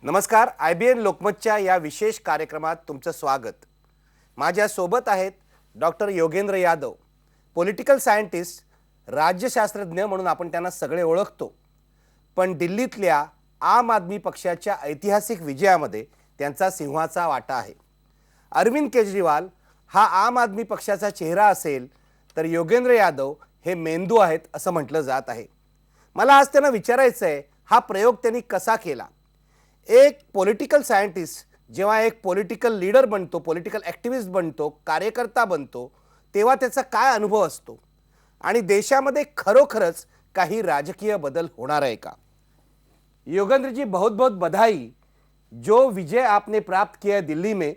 नमस्कार. IBN लोकमतच्या या विशेष कार्यक्रमात तुमचं स्वागत. माझ्या सोबत आहेत doctor Yogendra Yadav, political scientist, राज्यशास्त्रज्ञ म्हणून आपण त्यांना सगळे ओळखतो. पण दिल्लीतल्या आम आदमी पक्षाच्या ऐतिहासिक विजयामध्ये त्यांचा सिंहाचा वाटा आहे. अरविंद केजरीवाल हा आम आदमी पक्षाचा चेहरा असेल तर योगेंद्र यादव हे मेंदू आहेत असं म्हटलं जात आहे. मला आज त्यांना विचारायचं आहे, हा प्रयोग त्यांनी कसा केला. एक पॉलिटिकल सायंटिस्ट जेव्हा एक पॉलिटिकल लीडर बनतो, पॉलिटिकल ॲक्टिव्हिस्ट बनतो, कार्यकर्ता बनतो, तेव्हा त्याचा काय अनुभव असतो आणि देशामध्ये खरोखरच काही राजकीय बदल होणार आहे का. योगेंद्र जी, बहुत बहुत बधाई. जो विजय आपने प्राप्त किया दिल्ली में,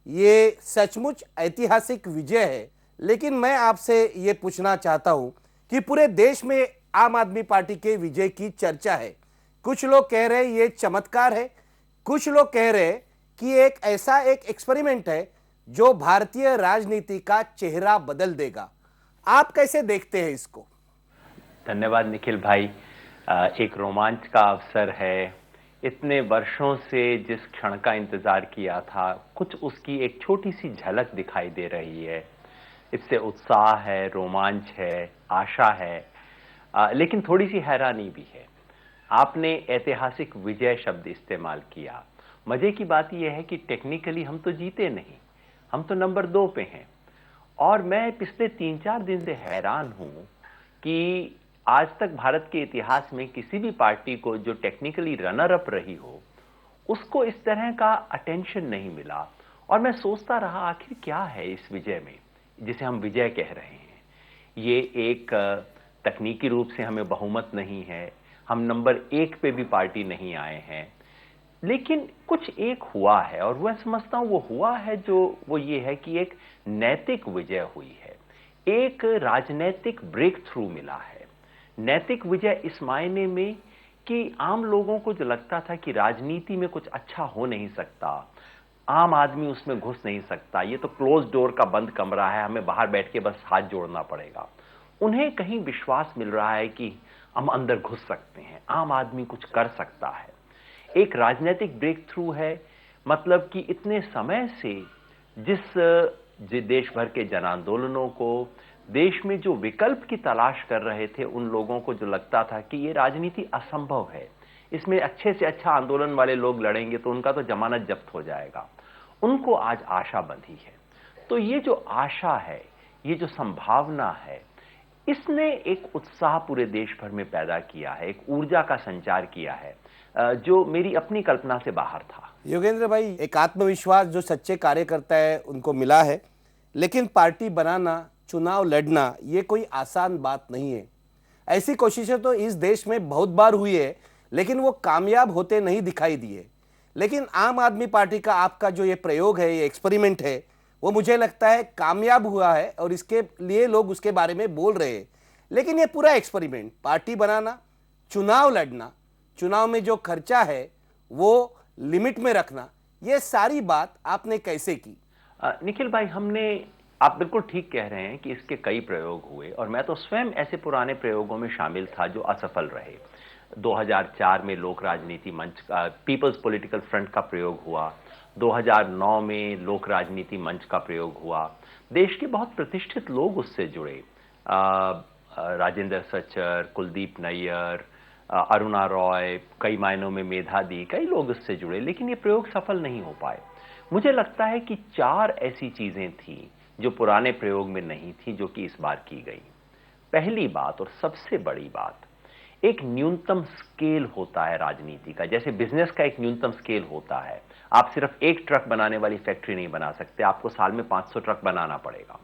ये सचमुच ऐतिहासिक विजय है. लेकिन मैं आपसे ये पूछना चाहता हूँ कि पूरे देश में आम आदमी पार्टी के विजय की चर्चा है. कुछ लोग कह रहे हैं ये चमत्कार है, कुछ लोग कह रहे हैं कि एक ऐसा एक एक्सपेरिमेंट है जो भारतीय राजनीति का चेहरा बदल देगा. आप कैसे देखते हैं इसको. धन्यवाद निखिल भाई. एक रोमांच का अवसर है. इतने वर्षों से जिस क्षण का इंतजार किया था, कुछ उसकी एक छोटी सी झलक दिखाई दे रही है. इससे उत्साह है, रोमांच है, आशा है, लेकिन थोड़ी सी हैरानी भी है. आपने ऐतिहासिक विजय शब्द इस्तेमाल किया. मजे की बात यह है कि टेक्निकली हम तो जीते नहीं, हम तो नंबर 2 पे हैं. और मैं पिछले 3-4 दिन से हैरान हूं कि आज तक भारत के इतिहास में किसी भी पार्टी को जो टेक्निकली रनर अप रही हो, उसको इस तरह का अटेंशन नहीं मिला. और मैं सोचता रहा आखिर क्या है इस विजय में जिसे हम विजय कह रहे हैं. ये एक तकनीकी रूप से हमें बहुमत नहीं है, हम नंबर 1 पे भी पार्टी नहीं आए हैं, लेकिन कुछ एक हुआ है. और मैं समझता हूं वो हुआ है जो वो ये है कि एक नैतिक विजय हुई है, एक राजनैतिक ब्रेक थ्रू मिला है. नैतिक विजय इस मायने में कि आम लोगों को जो लगता था कि राजनीति में कुछ अच्छा हो नहीं सकता, आम आदमी उसमें घुस नहीं सकता, ये तो क्लोज डोर का बंद कमरा है, हमें बाहर बैठ के बस हाथ जोड़ना पड़ेगा, उन्हें कहीं विश्वास मिल रहा है कि हम अंदर घुस सकते हैं, आम आदमी कुछ कर सकता है. एक राजनीतिक ब्रेक थ्रू है. मतलब कि इतने समय से देश भर के जन आंदोलनों को, देश में जो विकल्प की तलाश कर रहे थे उन लोगों को जो लगता था कि ये राजनीति असंभव है, इसमें अच्छे से अच्छा आंदोलन वाले लोग लड़ेंगे तो उनका तो जमानत जब्त हो जाएगा, उनको आज आशा बंधी है. तो ये जो आशा है, ये जो संभावना है, इसने एक उत्साह पूरे देश भर में पैदा किया है, एक ऊर्जा का संचार किया है जो मेरी अपनी कल्पना से बाहर था. योगेंद्र भाई, एक आत्मविश्वास जो सच्चे कार्यकर्ता है उनको मिला है, लेकिन पार्टी बनाना, चुनाव लड़ना ये कोई आसान बात नहीं है. ऐसी कोशिशें तो इस देश में बहुत बार हुई है, लेकिन वो कामयाब होते नहीं दिखाई दिए. लेकिन आम आदमी पार्टी का आपका जो ये प्रयोग है, ये एक्सपेरिमेंट है, वो मुझे लगता है कामयाब हुआ है और इसके लिए लोग उसके बारे में बोल रहे हैं. लेकिन ये पूरा एक्सपेरिमेंट, पार्टी बनाना, चुनाव लड़ना, चुनाव में जो खर्चा है वो लिमिट में रखना, ये सारी बात आपने कैसे की. निखिल भाई, आप बिल्कुल ठीक कह रहे हैं कि इसके कई प्रयोग हुए और मैं तो स्वयं ऐसे पुराने प्रयोगों में शामिल था जो असफल रहे. 2004 में लोक राजनीति मंच का, पीपल्स पॉलिटिकल फ्रंट का प्रयोग हुआ. 2009 में लोक राजनीति मंच का प्रयोग हुआ. देश के बहुत प्रतिष्ठित लोग उससे जुड़े. राजेंद्र सचर, कुलदीप नैयर, अरुणा रॉय, कई मायनों में मेधा दी, कई लोग उससे जुड़े, लेकिन ये प्रयोग सफल नहीं हो पाए. मुझे लगता है कि 4 ऐसी चीजें थी जो पुराने प्रयोग में नहीं थी, जो कि इस बार की गई. पहली बात और सबसे बड़ी बात, एक न्यूनतम स्केल होता है राजनीति का. जैसे बिजनेस का एक न्यूनतम स्केल होता है, आप सिर्फ एक ट्रक बनाने वाली फैक्ट्री नहीं बना सकते, आपको साल में 500 ट्रक बनाना पड़ेगा.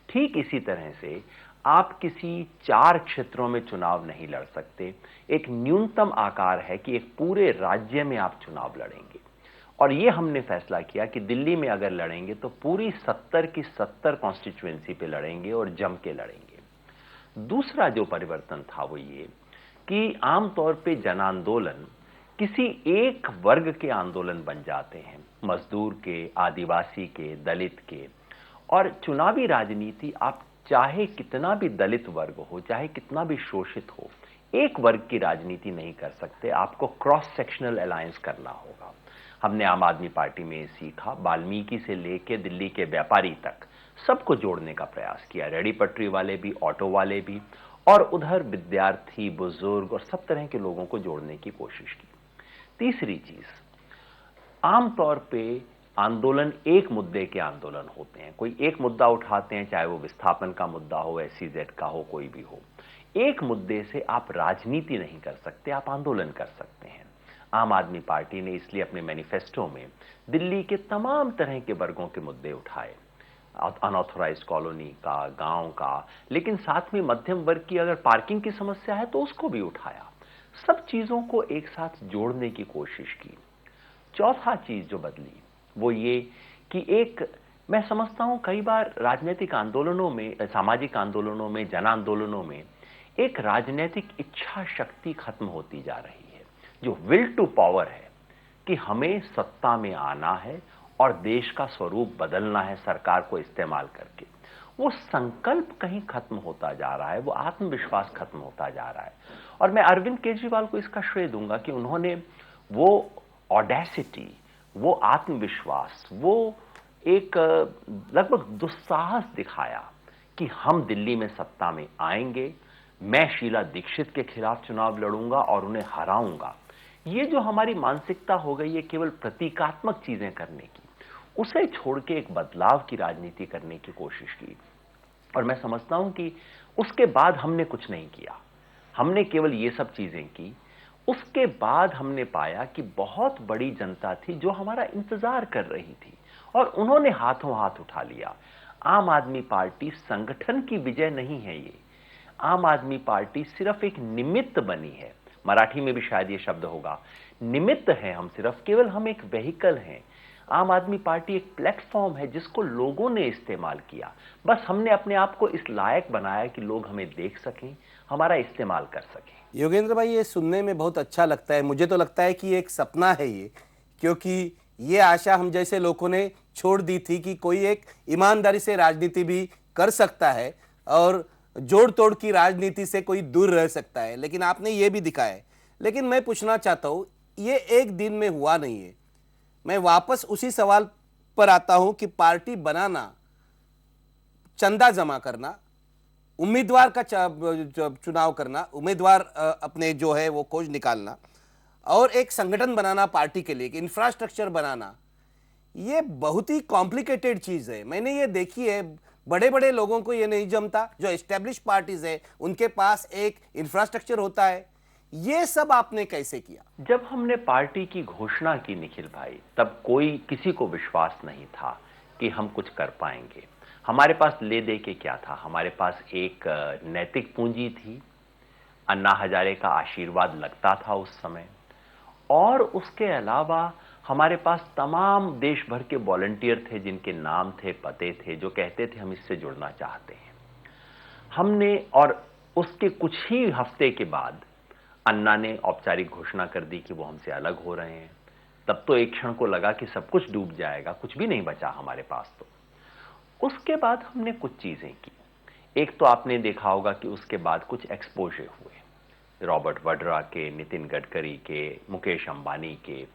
ठीक इसी तरह से आप किसी 4 क्षेत्रों में चुनाव नहीं लड़ सकते. एक न्यूनतम आकार है कि एक पूरे राज्य में आप चुनाव लड़ेंगे. और यह हमने फैसला किया कि दिल्ली में अगर लड़ेंगे तो पूरी 70 की 70 कॉन्स्टिट्यूएंसी पे लड़ेंगे और जम के लड़ेंगे. दूसरा जो परिवर्तन था वो ये कि आमतौर पे जन आंदोलन किसी एक वर्ग के आंदोलन बन जाते हैं, मजदूर के, आदिवासी के, दलित के. और चुनावी राजनीति, आप चाहे कितना भी दलित वर्ग हो, चाहे कितना भी शोषित हो, एक वर्ग की राजनीति नहीं कर सकते, आपको क्रॉस सेक्शनल अलायंस करना होगा. हमने आम आदमी पार्टी में सीखा, वाल्मीकि से लेके दिल्ली के व्यापारी तक सबको जोड़ने का प्रयास किया। रेडी पटरी वाले भी, ऑटो वाले भी, और उधर विद्यार्थी, बुजुर्ग और सब तरह के लोगों को जोड़ने की कोशिश की। तीसरी चीज, आमतौर पे आंदोलन एक मुद्दे के आंदोलन होते हैं। कोई एक मुद्दा उठाते हैं, चाहे वो विस्थापन का मुद्दा हो, SEZ का हो, कोई भी हो। एक मुद्दे से आप राजनीति नहीं कर सकते, आप आंदोलन कर सकते हैं। आम आदमी पार्टी ने इसलिए अपने मैनिफेस्टो में दिल्ली के तमाम तरह के वर्गों के मुद्दे उठाए, अनऑथोराइज्ड कॉलोनी का, गांव का, लेकिन साथ में मध्यम वर्ग की अगर पार्किंग की समस्या है तो उसको भी उठाया। सब चीजों को एक साथ जोड़ने की कोशिश की। चौथा चीज जो बदली वो ये कि एक, मैं समझता हूं कई बार राजनीतिक आंदोलनों में, सामाजिक आंदोलनों में, जन आंदोलनों में एक राजनीतिक इच्छा शक्ति खत्म होती जा रही है, जो विल टू पावर है कि हमें सत्ता में आना है और देश का स्वरूप बदलना है सरकार को इस्तेमाल करके। वो संकल्प कहीं खत्म होता जा रहा है, वो आत्मविश्वास खत्म होता जा रहा है। और मैं अरविंद केजरीवाल को इसका श्रेय दूंगा कि उन्होंने वो ऑडेसिटी, वो आत्मविश्वास, वो एक लगभग दुस्साहस दिखाया कि हम दिल्ली में सत्ता में आएंगे, मैं शीला दीक्षित के खिलाफ चुनाव लड़ूंगा और उन्हें हराऊंगा। ये जो हमारी मानसिकता हो गई है केवल प्रतीकात्मक चीजें करने की, उसे छोड़ के एक बदलाव की राजनीति करने की कोशिश की। और मैं समझता हूं कि उसके बाद हमने कुछ नहीं किया, हमने केवल ये सब चीजें की। उसके बाद हमने पाया कि बहुत बड़ी जनता थी जो हमारा इंतजार कर रही थी और उन्होंने हाथों हाथ उठा लिया। आम आदमी पार्टी संगठन की विजय नहीं है ये, आम आदमी पार्टी सिर्फ एक निमित्त बनी है। मराठी में भी शायद ये शब्द होगा, निमित्त है हम, सिर्फ केवल हम एक व्हीकल हैं। आम आदमी पार्टी एक प्लेटफॉर्म है जिसको लोगों ने इस्तेमाल किया। बस हमने अपने आप को इस लायक बनाया कि लोग हमें देख सकें, हमारा इस्तेमाल कर सकें। योगेंद्र भाई, ये सुनने में बहुत अच्छा लगता है। मुझे तो लगता है कि ये एक सपना है ये, क्योंकि ये आशा हम जैसे लोगों ने छोड़ दी थी कि कोई एक ईमानदारी से राजनीति भी कर सकता है और जोड़ तोड़ की राजनीति से कोई दूर रह सकता है, लेकिन आपने ये भी दिखाया है। लेकिन मैं पूछना चाहता हूँ, ये एक दिन में हुआ नहीं है। मैं वापस उसी सवाल पर आता हूँ कि पार्टी बनाना, चंदा जमा करना, उम्मीदवार का चुनाव करना, उम्मीदवार अपने जो है वो खोज निकालना और एक संगठन बनाना पार्टी के लिए, एक इंफ्रास्ट्रक्चर बनाना, ये बहुत ही कॉम्प्लिकेटेड चीज है। मैंने ये देखी है, बड़े बड़े लोगों को ये नहीं जमता। जो एस्टेब्लिश पार्टीज है उनके पास एक इंफ्रास्ट्रक्चर होता है। ये सब आपने कैसे किया? जब हमने पार्टी की घोषणा की निखिल भाई, तब कोई, किसी को विश्वास नहीं था कि हम कुछ कर पाएंगे। हमारे पास ले दे के क्या था? हमारे पास एक नैतिक पूंजी थी, अन्ना हजारे का आशीर्वाद लगता था उस समय, और उसके अलावा हमारे पास तमाम देश भर के वॉलंटियर थे जिनके नाम थे, पते थे, जो कहते थे हम इससे जुड़ना चाहते हैं। हमने, और उसके कुछ ही हफ्ते के बाद अन्ना ने औपचारिक घोषणा कर दी कि वो हमसे अलग हो रहे हैं। तब तो एक क्षण को लगा कि सब कुछ डूब जाएगा, कुछ भी नहीं बचा हमारे पास। तो उसके बाद हमने कुछ चीजें की। एक तो आपने देखा होगा कि उसके बाद कुछ एक्सपोजर हुए, रॉबर्ट वड्रा के, नितिन गडकरी के, मुकेश अंबानी के,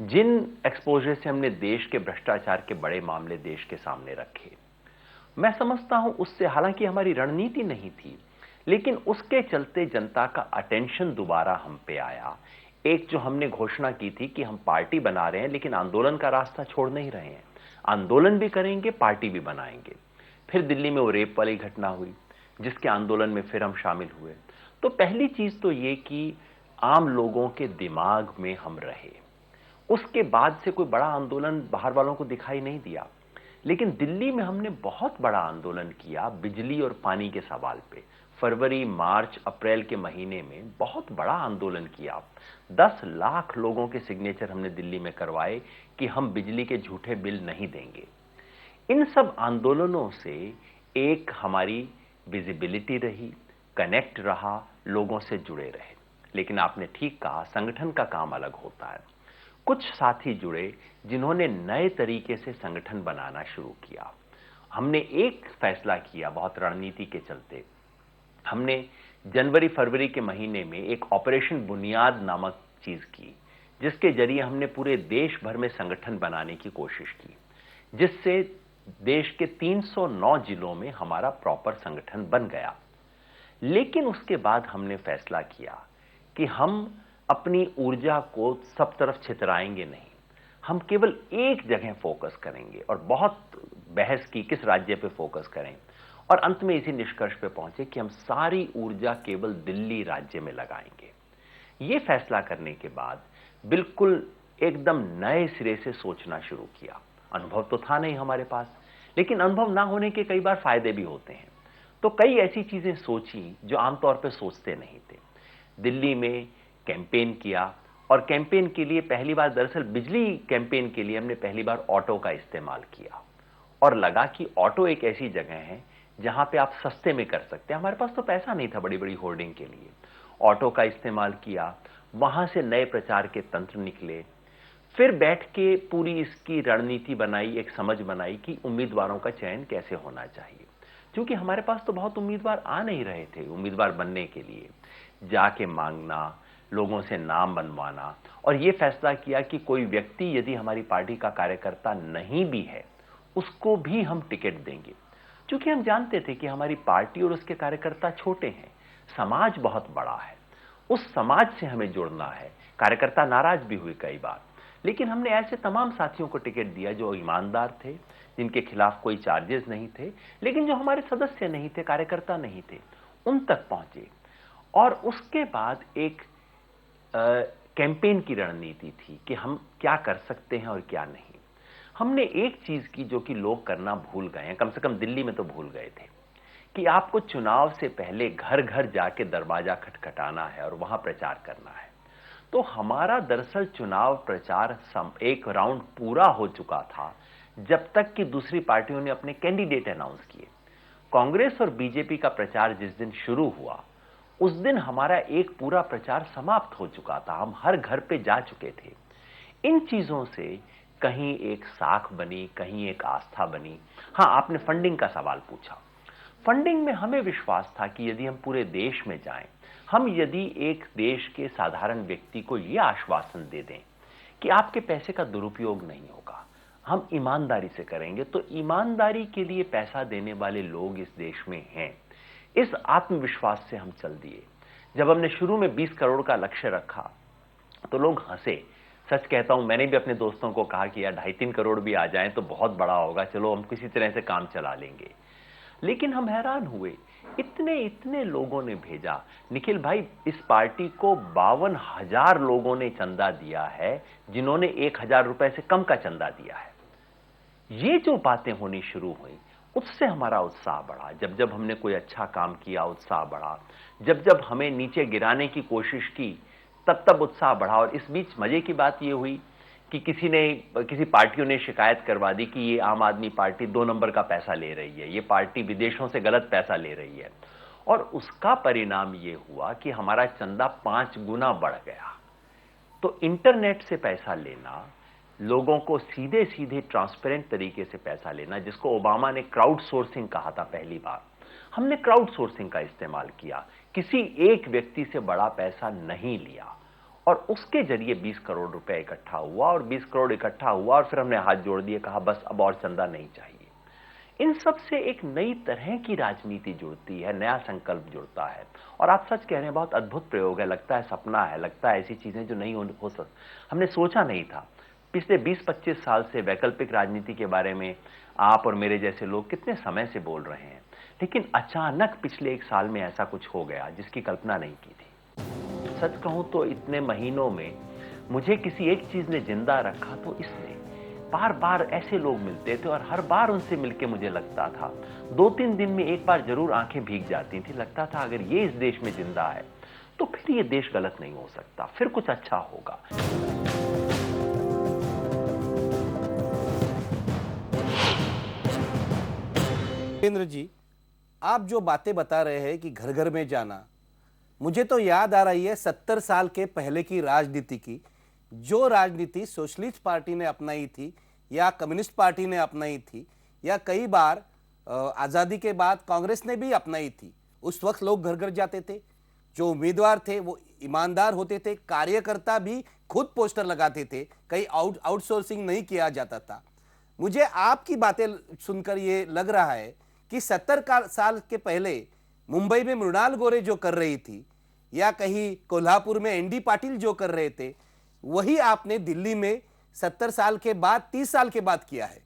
जिन एक्सपोजर से हमने देश के भ्रष्टाचार के बड़े मामले देश के सामने रखे। मैं समझता हूं उससे, हालांकि हमारी रणनीति नहीं थी, लेकिन उसके चलते जनता का अटेंशन दोबारा हम पे आया। एक जो हमने घोषणा की थी कि हम पार्टी बना रहे हैं लेकिन आंदोलन का रास्ता छोड़ नहीं रहे हैं, आंदोलन भी करेंगे, पार्टी भी बनाएंगे। फिर दिल्ली में वो रेप वाली घटना हुई जिसके आंदोलन में फिर हम शामिल हुए। तो पहली चीज तो ये कि आम लोगों के दिमाग में हम रहे। उसके बाद से कोई बड़ा आंदोलन बाहर वालों को दिखाई नहीं दिया, लेकिन दिल्ली में हमने बहुत बड़ा आंदोलन किया बिजली और पानी के सवाल पे। फरवरी, मार्च, अप्रैल के महीने में बहुत बड़ा आंदोलन किया। 10 लाख लोगों के सिग्नेचर हमने दिल्ली में करवाए कि हम बिजली के झूठे बिल नहीं देंगे। इन सब आंदोलनों से एक हमारी विजिबिलिटी रही, कनेक्ट रहा, लोगों से जुड़े रहे। लेकिन आपने ठीक कहा, संगठन का काम अलग होता है। कुछ साथी जुड़े जिन्होंने नए तरीके से संगठन बनाना शुरू किया। हमने एक फैसला किया बहुत रणनीति के चलते। हमने जनवरी फरवरी के महीने में एक ऑपरेशन बुनियाद नामक चीज की, जिसके जरिए हमने पूरे देश भर में संगठन बनाने की कोशिश की, जिससे देश के 309 जिलों में हमारा प्रॉपर संगठन बन गया। लेकिन उसके बाद हमने फैसला किया कि हम अपनी ऊर्जा को सब तरफ छितराएंगे नहीं, हम केवल एक जगह फोकस करेंगे। और बहुत बहस की किस राज्य पे फोकस करें, और अंत में इसी निष्कर्ष पे पहुंचे कि हम सारी ऊर्जा केवल दिल्ली राज्य में लगाएंगे। ये फैसला करने के बाद बिल्कुल एकदम नए सिरे से सोचना शुरू किया। अनुभव तो था नहीं हमारे पास, लेकिन अनुभव ना होने के कई बार फायदे भी होते हैं। तो कई ऐसी चीजें सोची जो आमतौर पर सोचते नहीं थे। दिल्ली में कैंपेन किया, और कैंपेन के लिए पहली बार, दरअसल बिजली कैंपेन के लिए हमने पहली बार ऑटो का इस्तेमाल किया, और लगा कि ऑटो एक ऐसी जगह है जहां पे आप सस्ते में कर सकते हैं। हमारे पास तो पैसा नहीं था बड़ी बड़ी होर्डिंग के लिए। ऑटो का इस्तेमाल किया, वहां से नए प्रचार के तंत्र निकले। फिर बैठ के पूरी इसकी रणनीति बनाई, एक समझ बनाई कि उम्मीदवारों का चयन कैसे होना चाहिए, क्योंकि हमारे पास तो बहुत उम्मीदवार आ नहीं रहे थे। उम्मीदवार बनने के लिए जाके मांगना, लोगों से नाम बनवाना, और यह फैसला किया कि कोई व्यक्ति यदि हमारी पार्टी का कार्यकर्ता नहीं भी है, उसको भी हम टिकट देंगे। क्योंकि हम जानते थे कि हमारी पार्टी और उसके कार्यकर्ता छोटे हैं, समाज बहुत बड़ा है, उस समाज से हमें जुड़ना है। कार्यकर्ता नाराज भी हुए कई बार, लेकिन हमने ऐसे तमाम साथियों को टिकट दिया जो ईमानदार थे, जिनके खिलाफ कोई चार्जेस नहीं थे, लेकिन जो हमारे सदस्य नहीं थे, कार्यकर्ता नहीं थे, उन तक पहुंचे। और उसके बाद एक कैंपेन की रणनीति थी कि हम क्या कर सकते हैं और क्या नहीं। हमने एक चीज की जो कि लोग करना भूल गए हैं, कम से कम दिल्ली में तो भूल गए थे, कि आपको चुनाव से पहले घर घर जाके दरवाजा खटखटाना है और वहां प्रचार करना है। तो हमारा दरअसल चुनाव प्रचार एक राउंड पूरा हो चुका था जब तक कि दूसरी पार्टियों ने अपने कैंडिडेट अनाउंस किए। कांग्रेस और बीजेपी का प्रचार जिस दिन शुरू हुआ, उस दिन हमारा एक पूरा प्रचार समाप्त हो चुका था, हम हर घर पे जा चुके थे। इन चीजों से कहीं एक साख बनी, कहीं एक आस्था बनी। हां, आपने फंडिंग का सवाल पूछा। फंडिंग में हमें विश्वास था कि यदि हम पूरे देश में जाएं, हम यदि एक देश के साधारण व्यक्ति को यह आश्वासन दे दें कि आपके पैसे का दुरुपयोग नहीं होगा, हम ईमानदारी से करेंगे, तो ईमानदारी के लिए पैसा देने वाले लोग इस देश में हैं। इस आत्मविश्वास से हम चल दिए। जब हमने शुरू में 20 करोड़ का लक्ष्य रखा तो लोग हंसे। सच कहता हूं, मैंने भी अपने दोस्तों को कहा कि यार 2.5-3 करोड़ भी आ जाएं तो बहुत बड़ा होगा, चलो हम किसी तरह से काम चला लेंगे। लेकिन हम हैरान हुए, इतने इतने लोगों ने भेजा। निखिल भाई, इस पार्टी को 52,000 लोगों ने चंदा दिया है, जिन्होंने 1,000 रुपए से कम का चंदा दिया है। ये जो बातें होनी शुरू हुई, उससे हमारा उत्साह बढ़ा। जब जब हमने कोई अच्छा काम किया, उत्साह बढ़ा। जब जब हमें नीचे गिराने की कोशिश की, तब तब उत्साह बढ़ा। और इस बीच मजे की बात यह हुई कि किसी पार्टियों ने शिकायत करवा दी कि ये आम आदमी पार्टी 2 नंबर का पैसा ले रही है, ये पार्टी विदेशों से गलत पैसा ले रही है। और उसका परिणाम यह हुआ कि हमारा चंदा 5 गुना बढ़ गया। तो इंटरनेट से पैसा लेना, लोगों को सीधे सीधे ट्रांसपेरेंट तरीके से पैसा लेना, जिसको ओबामा ने क्राउड सोर्सिंग कहा था पहली बार, हमने क्राउड सोर्सिंग का इस्तेमाल किया। किसी एक व्यक्ति से बड़ा पैसा नहीं लिया, और उसके जरिए 20 करोड़ रुपए इकट्ठा हुआ। और 20 करोड़ इकट्ठा हुआ, और फिर हमने हाथ जोड़ दिए, कहा बस अब और चंदा नहीं चाहिए। इन सब से एक नई तरह की राजनीति जुड़ती है, नया संकल्प जुड़ता है। और आप सच कह रहे हैं, बहुत अद्भुत प्रयोग है, लगता है सपना है, लगता है ऐसी चीजें जो नहीं हो हमने सोचा नहीं था। पिछले 20-25 साल से वैकल्पिक राजनीति के बारे में आप और मेरे जैसे लोग कितने समय से बोल रहे हैं, लेकिन अचानक पिछले 1 साल में ऐसा कुछ हो गया जिसकी कल्पना नहीं की थी। सच कहूं तो इतने महीनों में मुझे किसी एक चीज ने जिंदा रखा तो इसने। बार बार ऐसे लोग मिलते थे, और हर बार उनसे मिलके मुझे लगता था, 2-3 दिन में एक बार जरूर आंखें भीग जाती थी। लगता था अगर ये इस देश में जिंदा है तो फिर ये देश गलत नहीं हो सकता, फिर कुछ अच्छा होगा। योगेंद्र जी, आप जो बातें बता रहे हैं कि घर घर में जाना, मुझे तो याद आ रही है 70 साल के पहले की राजनीति की, जो राजनीति सोशलिस्ट पार्टी ने अपनाई थी या कम्युनिस्ट पार्टी ने अपनाई थी, या कई बार आज़ादी के बाद कांग्रेस ने भी अपनाई थी। उस वक्त लोग घर घर जाते थे, जो उम्मीदवार थे वो ईमानदार होते थे, कार्यकर्ता भी खुद पोस्टर लगाते थे, कहीं आउटसोर्सिंग नहीं किया जाता था। मुझे आपकी बातें सुनकर ये लग रहा है कि 70 साल के पहले मुंबई में मृणाल गोरे जो कर रही थी या कहीं कोल्हापुर में एनडी पाटिल जो कर रहे थे, वही आपने दिल्ली में 70 साल के बाद 30 साल के बाद किया है।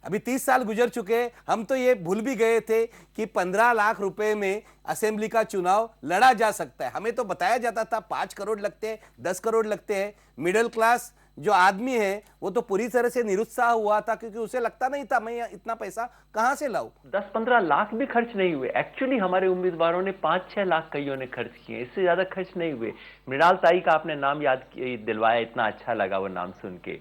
अभी 30 साल गुजर चुके हैं, हम तो ये भूल भी गए थे कि 15 लाख रुपए में असेंबली का चुनाव लड़ा जा सकता है। हमें तो बताया जाता था 5 करोड़ लगते हैं, 10 करोड़ लगते हैं। मिडिल क्लास जो आदमी है वो तो पूरी तरह से निरुत्साह हुआ था, क्योंकि उसे लगता नहीं था मैं इतना पैसा कहां से लाऊं। 10-15 लाख भी खर्च नहीं हुए। एक्चुअली हमारे उम्मीदवारों ने 5-6 लाख कईयों ने खर्च किए, इससे ज्यादा खर्च नहीं हुए। मृणाल ताई का आपने नाम याद दिलवाया, इतना अच्छा लगा वो नाम सुन के।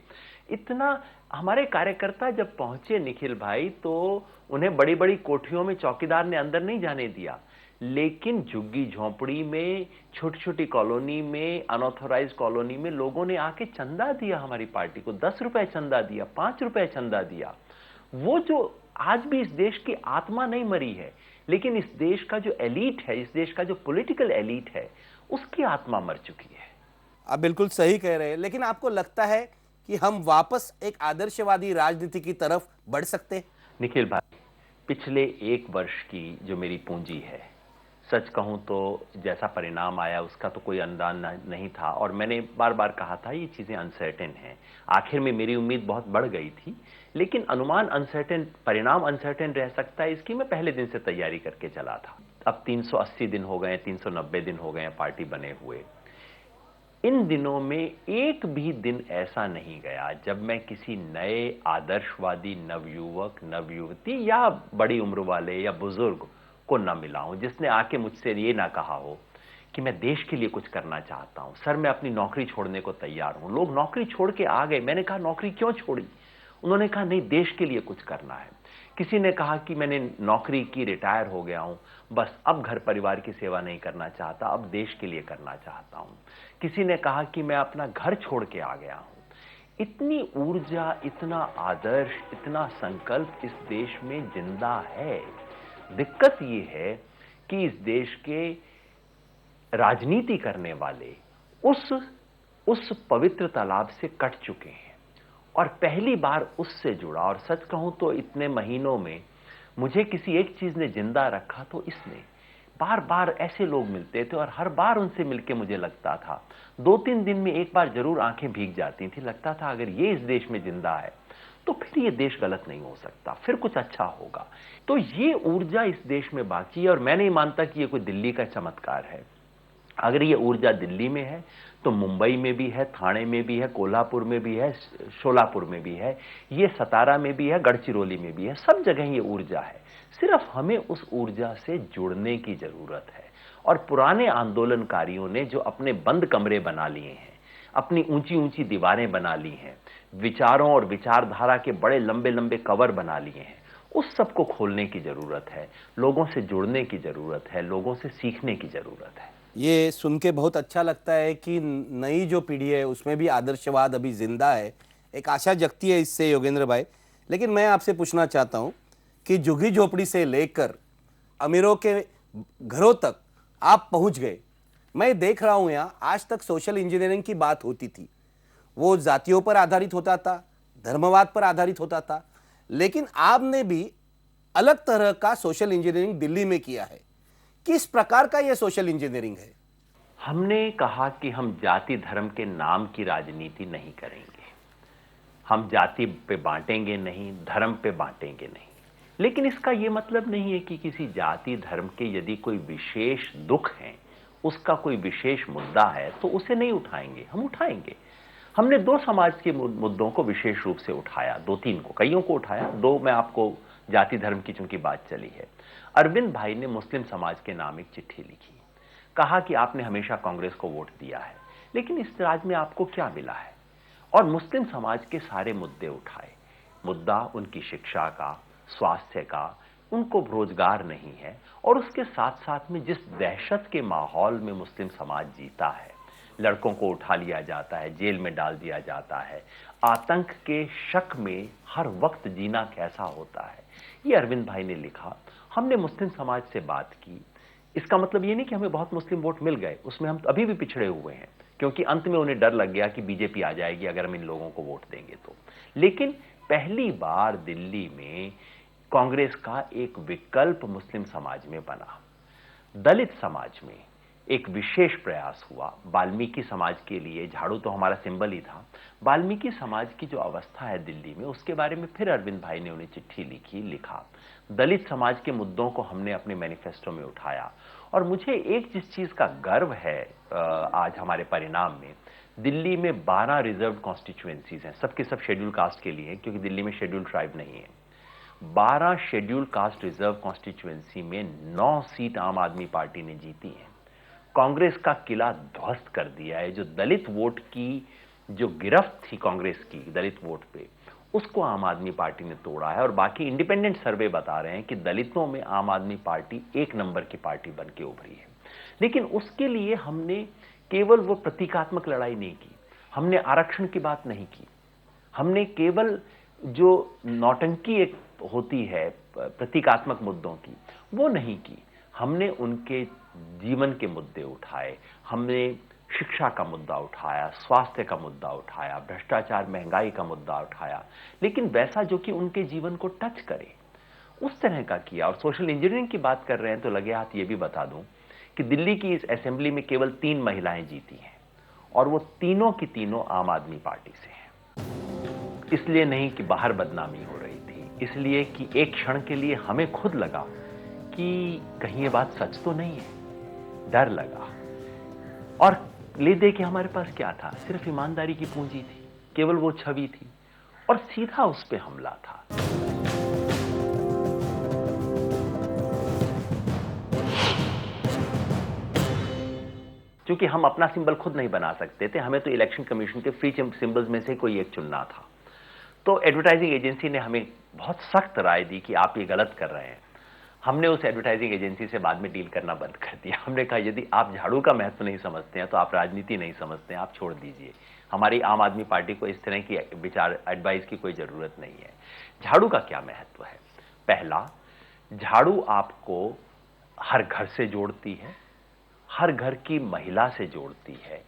इतना हमारे कार्यकर्ता जब पहुंचे निखिल भाई, तो उन्हें बड़ी बड़ी कोठियों में चौकीदार ने अंदर नहीं जाने दिया, लेकिन झुग्गी झोंपड़ी में, छोटी छोटी कॉलोनी में, अनऑथोराइज कॉलोनी में लोगों ने आके चंदा दिया हमारी पार्टी को। 10 रुपए चंदा दिया, 5 रुपए चंदा दिया। वो जो आज भी इस देश की आत्मा नहीं मरी है, लेकिन इस देश का जो एलीट है, इस देश का जो पॉलिटिकल एलीट है, उसकी आत्मा मर चुकी है। आप बिल्कुल सही कह रहे हैं, लेकिन आपको लगता है कि हम वापस एक आदर्शवादी राजनीति की तरफ बढ़ सकते हैं? निखिल भाई, पिछले 1 वर्ष की जो मेरी पूंजी है, सच कहूं तो जैसा परिणाम आया उसका तो कोई अनुमान नहीं था, और मैंने बार बार कहा था ये चीजें अनसर्टेन हैं। आखिर में मेरी उम्मीद बहुत बढ़ गई थी, लेकिन अनुमान अनसर्टेन, परिणाम अनसर्टेन रह सकता है, इसकी मैं पहले दिन से तैयारी करके चला था। अब 380 दिन हो गए, 390 दिन हो गए पार्टी बने हुए। इन दिनों में एक भी दिन ऐसा नहीं गया जब मैं किसी नए आदर्शवादी नवयुवक, नवयुवती या बड़ी उम्र वाले या बुजुर्ग को न मिला हूं जिसने आके मुझसे ये ना कहा हो कि मैं देश के लिए कुछ करना चाहता हूं, सर मैं अपनी नौकरी छोड़ने को तैयार हूं। लोग नौकरी छोड़ के आ गए। मैंने कहा नौकरी क्यों छोड़ी? उन्होंने कहा नहीं, देश के लिए कुछ करना है। किसी ने कहा कि मैंने नौकरी की, रिटायर हो गया हूं, बस अब घर परिवार की सेवा नहीं करना चाहता, अब देश के लिए करना चाहता हूं। किसी ने कहा कि मैं अपना घर छोड़ के आ गया हूं। इतनी ऊर्जा, इतना आदर्श, इतना संकल्प इस देश में जिंदा है। दिक्कत ये है कि इस देश के राजनीति करने वाले उस पवित्र तालाब से कट चुके हैं, और पहली बार उससे जुड़ा। और सच कहूं तो इतने महीनों में मुझे किसी एक चीज ने जिंदा रखा तो इसने। बार बार ऐसे लोग मिलते थे और हर बार उनसे मिलके मुझे लगता था, 2-3 दिन में एक बार जरूर आंखें भीग जाती थी। लगता था अगर ये इस देश में जिंदा है तो फिर ये देश गलत नहीं हो सकता, फिर कुछ अच्छा होगा। तो ये ऊर्जा इस देश में बाकी है, और मैं नहीं मानता कि ये कोई दिल्ली का चमत्कार है। अगर ये ऊर्जा दिल्ली में है तो मुंबई में भी है, थाने में भी है, कोल्हापुर में भी है, शोलापुर में भी है, ये सतारा में भी है, गढ़चिरौली में भी है, सब जगह ये ऊर्जा है। सिर्फ हमें उस ऊर्जा से जुड़ने की जरूरत है। और पुराने आंदोलनकारियों ने जो अपने बंद कमरे बना लिए हैं, अपनी ऊंची ऊंची दीवारें बना ली हैं, विचारों और विचारधारा के बड़े लंबे लंबे कवर बना लिए हैं, उस सब को खोलने की जरूरत है। लोगों से जुड़ने की जरूरत है, लोगों से सीखने की जरूरत है। ये सुन के बहुत अच्छा लगता है कि नई जो पीढ़ी है उसमें भी आदर्शवाद अभी जिंदा है, एक आशा जगती है इससे योगेंद्र भाई। लेकिन मैं आपसे पूछना चाहता हूं कि झुग्गी झोपड़ी से लेकर अमीरों के घरों तक आप पहुंच गए। मैं देख रहा हूं यहाँ आज तक सोशल इंजीनियरिंग की बात होती थी, वो जातियों पर आधारित होता था, धर्मवाद पर आधारित होता था, लेकिन आपने भी अलग तरह का सोशल इंजीनियरिंग दिल्ली में किया है। किस प्रकार का यह सोशल इंजीनियरिंग है? हमने कहा कि हम जाति धर्म के नाम की राजनीति नहीं करेंगे। हम जाति पे बांटेंगे नहीं, धर्म पे बांटेंगे नहीं। लेकिन इसका यह मतलब नहीं है कि किसी जाति धर्म के यदि कोई विशेष दुख है, उसका कोई विशेष मुद्दा है, तो उसे नहीं उठाएंगे। हम उठाएंगे। हमने 2 समाज के मुद्दों को विशेष रूप से उठाया, 2-3 को, कईयों को उठाया। 2 मैं आपको, जाति धर्म की चूंकि बात चली है। अरविंद भाई ने मुस्लिम समाज के नाम एक चिट्ठी लिखी, कहा कि आपने हमेशा कांग्रेस को वोट दिया है, लेकिन इस राज्य में आपको क्या मिला है? और मुस्लिम समाज के सारे मुद्दे उठाए। मुद्दा उनकी शिक्षा का, स्वास्थ्य का, उनको रोजगार नहीं है, और उसके साथ साथ में जिस दहशत के माहौल में मुस्लिम समाज जीता है, लड़कों को उठा लिया जाता है, जेल में डाल दिया जाता है, आतंक के शक में हर वक्त जीना कैसा होता है, ये अरविंद भाई ने लिखा। हमने मुस्लिम समाज से बात की, इसका मतलब ये नहीं कि हमें बहुत मुस्लिम वोट मिल गए, उसमें हम अभी भी पिछड़े हुए हैं, क्योंकि अंत में उन्हें डर लग गया कि बीजेपी आ जाएगी अगर हम इन लोगों को वोट देंगे तो। लेकिन पहली बार दिल्ली में कांग्रेस का एक विकल्प मुस्लिम समाज में बना। दलित समाज में एक विशेष प्रयास हुआ। वाल्मीकि समाज के लिए झाड़ू तो हमारा सिंबल ही था। वाल्मीकि समाज की जो अवस्था है दिल्ली में, उसके बारे में फिर अरविंद भाई ने उन्हें चिट्ठी लिखा। दलित समाज के मुद्दों को हमने अपने मैनिफेस्टो में उठाया। और मुझे एक जिस चीज का गर्व है आज हमारे परिणाम में, दिल्ली में 12 रिजर्व कॉन्स्टिट्यूएंसीज हैं, सबके सब शेड्यूल कास्ट के लिए, क्योंकि दिल्ली में शेड्यूल ट्राइब नहीं है। 12 शेड्यूल कास्ट रिजर्व कॉन्स्टिट्यूएंसी में 9 सीट आम आदमी पार्टी ने जीती है। कांग्रेस का किला ध्वस्त कर दिया है। जो दलित वोट की जो गिरफ्त थी कांग्रेस की दलित वोट पे, उसको आम आदमी पार्टी ने तोड़ा है। और बाकी इंडिपेंडेंट सर्वे बता रहे हैं कि दलितों में आम आदमी पार्टी एक नंबर की पार्टी बन के उभरी है। लेकिन उसके लिए हमने केवल वो प्रतीकात्मक लड़ाई नहीं की, हमने आरक्षण की बात नहीं की, हमने केवल जो नौटंकी एक होती है प्रतीकात्मक मुद्दों की, वो नहीं की। हमने उनके जीवन के मुद्दे उठाए, हमने शिक्षा का मुद्दा उठाया, स्वास्थ्य का मुद्दा उठाया, भ्रष्टाचार महंगाई का मुद्दा उठाया, लेकिन वैसा जो कि उनके जीवन को टच करे, उस तरह का किया। और सोशल इंजीनियरिंग की बात कर रहे हैं तो लगे हाथ ये भी बता दूं कि दिल्ली की इस असेंबली में केवल 3 महिलाएं जीती हैं, और वो तीनों की तीनों आम आदमी पार्टी से हैं। इसलिए नहीं कि बाहर बदनामी हो रही थी, इसलिए कि एक क्षण के लिए हमें खुद लगा कि कहीं ये बात सच तो नहीं है, डर लगा। और ले दे के हमारे पास क्या था? सिर्फ ईमानदारी की पूंजी थी, केवल वो छवि थी, और सीधा उस पे हमला था। क्योंकि हम अपना सिंबल खुद नहीं बना सकते थे, हमें तो इलेक्शन कमीशन के फ्री सिंबल्स में से कोई एक चुनना था। तो एडवर्टाइजिंग एजेंसी ने हमें बहुत सख्त राय दी कि आप ये गलत कर रहे हैं। हमने उस एडवर्टाइजिंग एजेंसी से बाद में डील करना बंद कर दिया। हमने कहा यदि आप झाड़ू का महत्व नहीं समझते हैं तो आप राजनीति नहीं समझते हैं, आप छोड़ दीजिए। हमारी आम आदमी पार्टी को इस तरह की विचार एडवाइस की कोई जरूरत नहीं है। झाड़ू का क्या महत्व है? पहला, झाड़ू आपको हर घर से जोड़ती है, हर घर की महिला से जोड़ती है,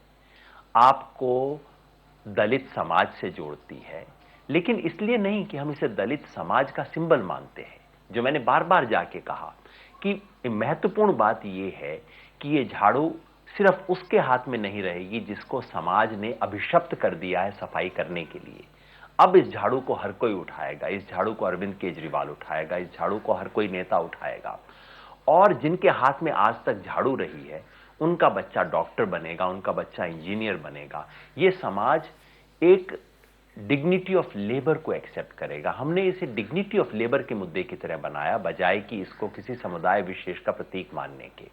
आपको दलित समाज से जोड़ती है। लेकिन इसलिए नहीं कि हम इसे दलित समाज का सिंबल मानते हैं। जो मैंने बार बार जाके कहा कि महत्वपूर्ण बात यह है कि ये झाड़ू सिर्फ उसके हाथ में नहीं रहेगी जिसको समाज ने अभिशप्त कर दिया है सफाई करने के लिए। अब इस झाड़ू को हर कोई उठाएगा, इस झाड़ू को अरविंद केजरीवाल उठाएगा, इस झाड़ू को हर कोई नेता उठाएगा। और जिनके हाथ में आज तक झाड़ू रही है, उनका बच्चा डॉक्टर बनेगा, उनका बच्चा इंजीनियर बनेगा। ये समाज एक डिग्निटी ऑफ लेबर को एक्सेप्ट करेगा। हमने इसे डिग्निटी ऑफ लेबर के मुद्दे की तरह बनाया, बजाय कि इसको किसी समुदाय विशेष का प्रतीक मानने के।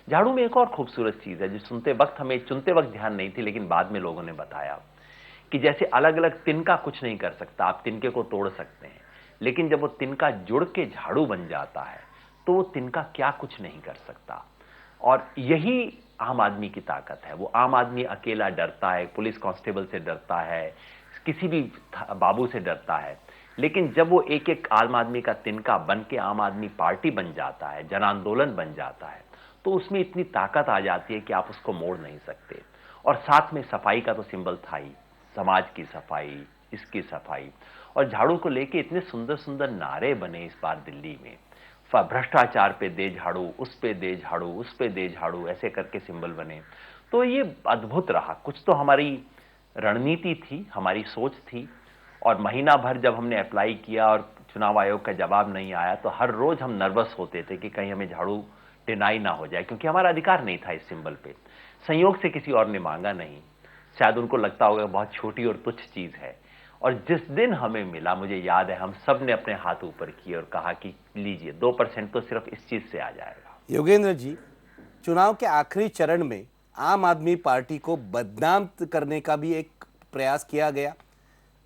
झाड़ू में एक और खूबसूरत चीज है जो चुनते वक्त ध्यान नहीं थी, लेकिन बाद में लोगों ने बताया कि जैसे अलग अलग तिनका कुछ नहीं कर सकता, आप तिनके को तोड़ सकते हैं, लेकिन जब वो तिनका जुड़ के झाड़ू बन जाता है तो वो तिनका क्या कुछ नहीं कर सकता। और यही आम आदमी की ताकत है। वो आम आदमी अकेला डरता है, पुलिस कांस्टेबल से डरता है, किसी भी बाबू से डरता है, लेकिन जब वो एक एक आम आदमी का तिनका बन के आम आदमी पार्टी बन जाता है, जन आंदोलन बन जाता है, तो उसमें इतनी ताकत आ जाती है कि आप उसको मोड़ नहीं सकते। और साथ में सफाई का तो सिंबल था ही, समाज की सफाई, इसकी सफाई। और झाड़ू को लेके इतने सुंदर सुंदर नारे बने इस बार दिल्ली में, भ्रष्टाचार पे दे झाड़ू, उस पे दे झाड़ू, उस पे दे झाड़ू, ऐसे करके सिंबल बने। तो ये अद्भुत रहा। कुछ तो हमारी रणनीति थी, हमारी सोच थी। और महीना भर जब हमने अप्लाई किया और चुनाव आयोग का जवाब नहीं आया, तो हर रोज हम नर्वस होते थे कि कहीं हमें झाड़ू डिनाई ना हो जाए, क्योंकि हमारा अधिकार नहीं था इस सिंबल पे। संयोग से किसी और ने मांगा नहीं, शायद उनको लगता होगा बहुत छोटी और तुच्छ चीज है। और जिस दिन हमें मिला, मुझे याद है हम सब ने अपने हाथ ऊपर किए और कहा कि लीजिए 2% तो सिर्फ इस चीज से आ जाएगा। योगेंद्र जी, चुनाव के आखिरी चरण में आम आदमी पार्टी को बदनाम करने का भी एक प्रयास किया गया।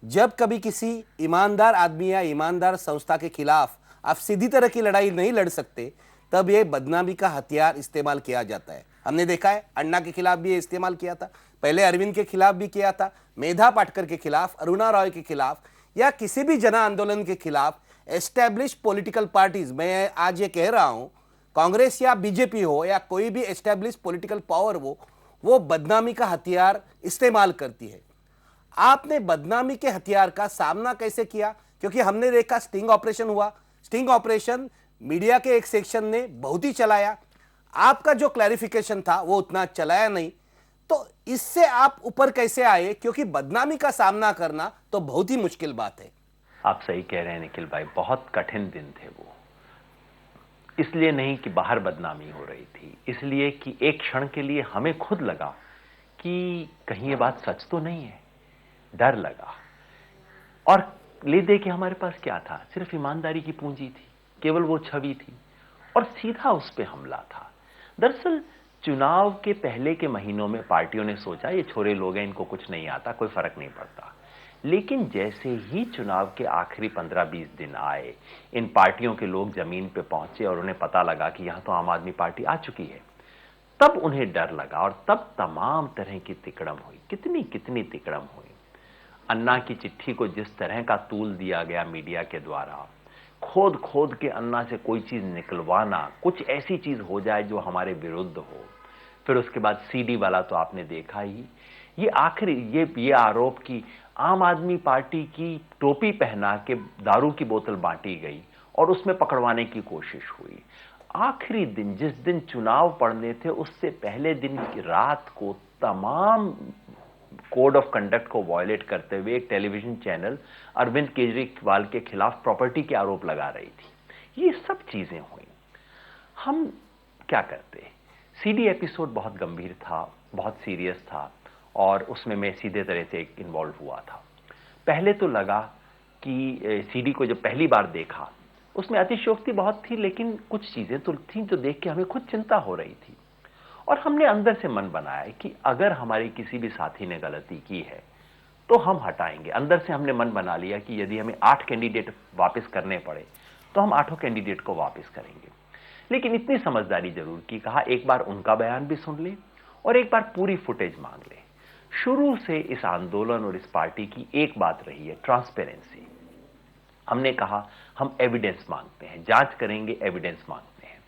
जब कभी किसी ईमानदार आदमी या ईमानदार संस्था के खिलाफ आप सीधी तरह की लड़ाई नहीं लड़ सकते, तब यह बदनामी का हथियार इस्तेमाल किया जाता है। हमने देखा है अन्ना के खिलाफ भी ये इस्तेमाल किया था, पहले अरविंद के खिलाफ भी किया था, मेधा पाटकर के खिलाफ, अरुणा रॉय के खिलाफ, या किसी भी जन आंदोलन के खिलाफ एस्टैब्लिश पॉलिटिकल पार्टीज। मैं आज ये कह रहा हूं कांग्रेस या बीजेपी हो या कोई भी एस्टेब्लिश पॉलिटिकल पावर हो, वो बदनामी का हथियार इस्तेमाल करती है। आपने बदनामी के हथियार का सामना कैसे किया? क्योंकि हमने देखा स्टिंग ऑपरेशन हुआ, स्टिंग ऑपरेशन मीडिया के एक सेक्शन ने बहुत ही चलाया, आपका जो क्लैरिफिकेशन था वो उतना चलाया नहीं। तो इससे आप ऊपर कैसे आए? क्योंकि बदनामी का सामना करना तो बहुत ही मुश्किल बात है। आप सही कह रहे हैं निखिल भाई, बहुत कठिन दिन थे वो। इसलिए नहीं कि बाहर बदनामी हो रही थी, इसलिए कि एक क्षण के लिए हमें खुद लगा कि कहीं ये बात सच तो नहीं है। डर लगा। और ले दे के हमारे पास क्या था? सिर्फ ईमानदारी की पूंजी थी, केवल वो छवि थी, और सीधा उस पे हमला था। दरअसल चुनाव के पहले के महीनों में पार्टियों ने सोचा ये छोरे लोग हैं, इनको कुछ नहीं आता, कोई फर्क नहीं पड़ता। लेकिन जैसे ही चुनाव के आखिरी 15-20 दिन आए, इन पार्टियों के लोग जमीन पे पहुंचे और उन्हें पता लगा कि यहां तो आम आदमी पार्टी आ चुकी है, तब उन्हें डर लगा और तब तमाम तरह की तिकड़म हुई। कितनी कितनी तिकड़म हुई। अन्ना की चिट्ठी को जिस तरह का तूल दिया गया मीडिया के द्वारा, खोद खोद के अन्ना से कोई चीज निकलवाना, कुछ ऐसी चीज हो जाए जो हमारे विरुद्ध हो। फिर उसके बाद सीडी वाला तो आपने देखा ही। ये आखिरी ये आरोप कि आम आदमी पार्टी की टोपी पहना के दारू की बोतल बांटी गई और उसमें पकड़वाने की कोशिश हुई। आखिरी दिन, जिस दिन चुनाव पड़ने थे, उससे पहले दिन की रात को तमाम कोड ऑफ कंडक्ट को वायलेट करते हुए एक टेलीविजन चैनल अरविंद केजरीवाल के खिलाफ प्रॉपर्टी के आरोप लगा रही थी। ये सब चीजें हुई। हम क्या करते? सीडी एपिसोड बहुत गंभीर था, बहुत सीरियस था, और उसमें मैं सीधे तरह से इन्वॉल्व हुआ था। पहले तो लगा कि सीडी को जब पहली बार देखा, उसमें अतिशयोक्ति बहुत थी, लेकिन कुछ चीजें तो थी जो देख के हमें खुद चिंता हो रही थी। और हमने अंदर से मन बनाया कि अगर हमारी किसी भी साथी ने गलती की है तो हम हटाएंगे। अंदर से हमने मन बना लिया कि यदि हमें 8 कैंडिडेट वापस करने पड़े तो हम 8 कैंडिडेट को वापस करेंगे। लेकिन इतनी समझदारी जरूर की, कहा एक बार उनका बयान भी सुन ले और एक बार पूरी फुटेज मांग ले। शुरू से इस आंदोलन और इस पार्टी की एक बात रही है, ट्रांसपेरेंसी। हमने कहा हम एविडेंस मांगते हैं, जांच करेंगे, एविडेंस मांगते हैं।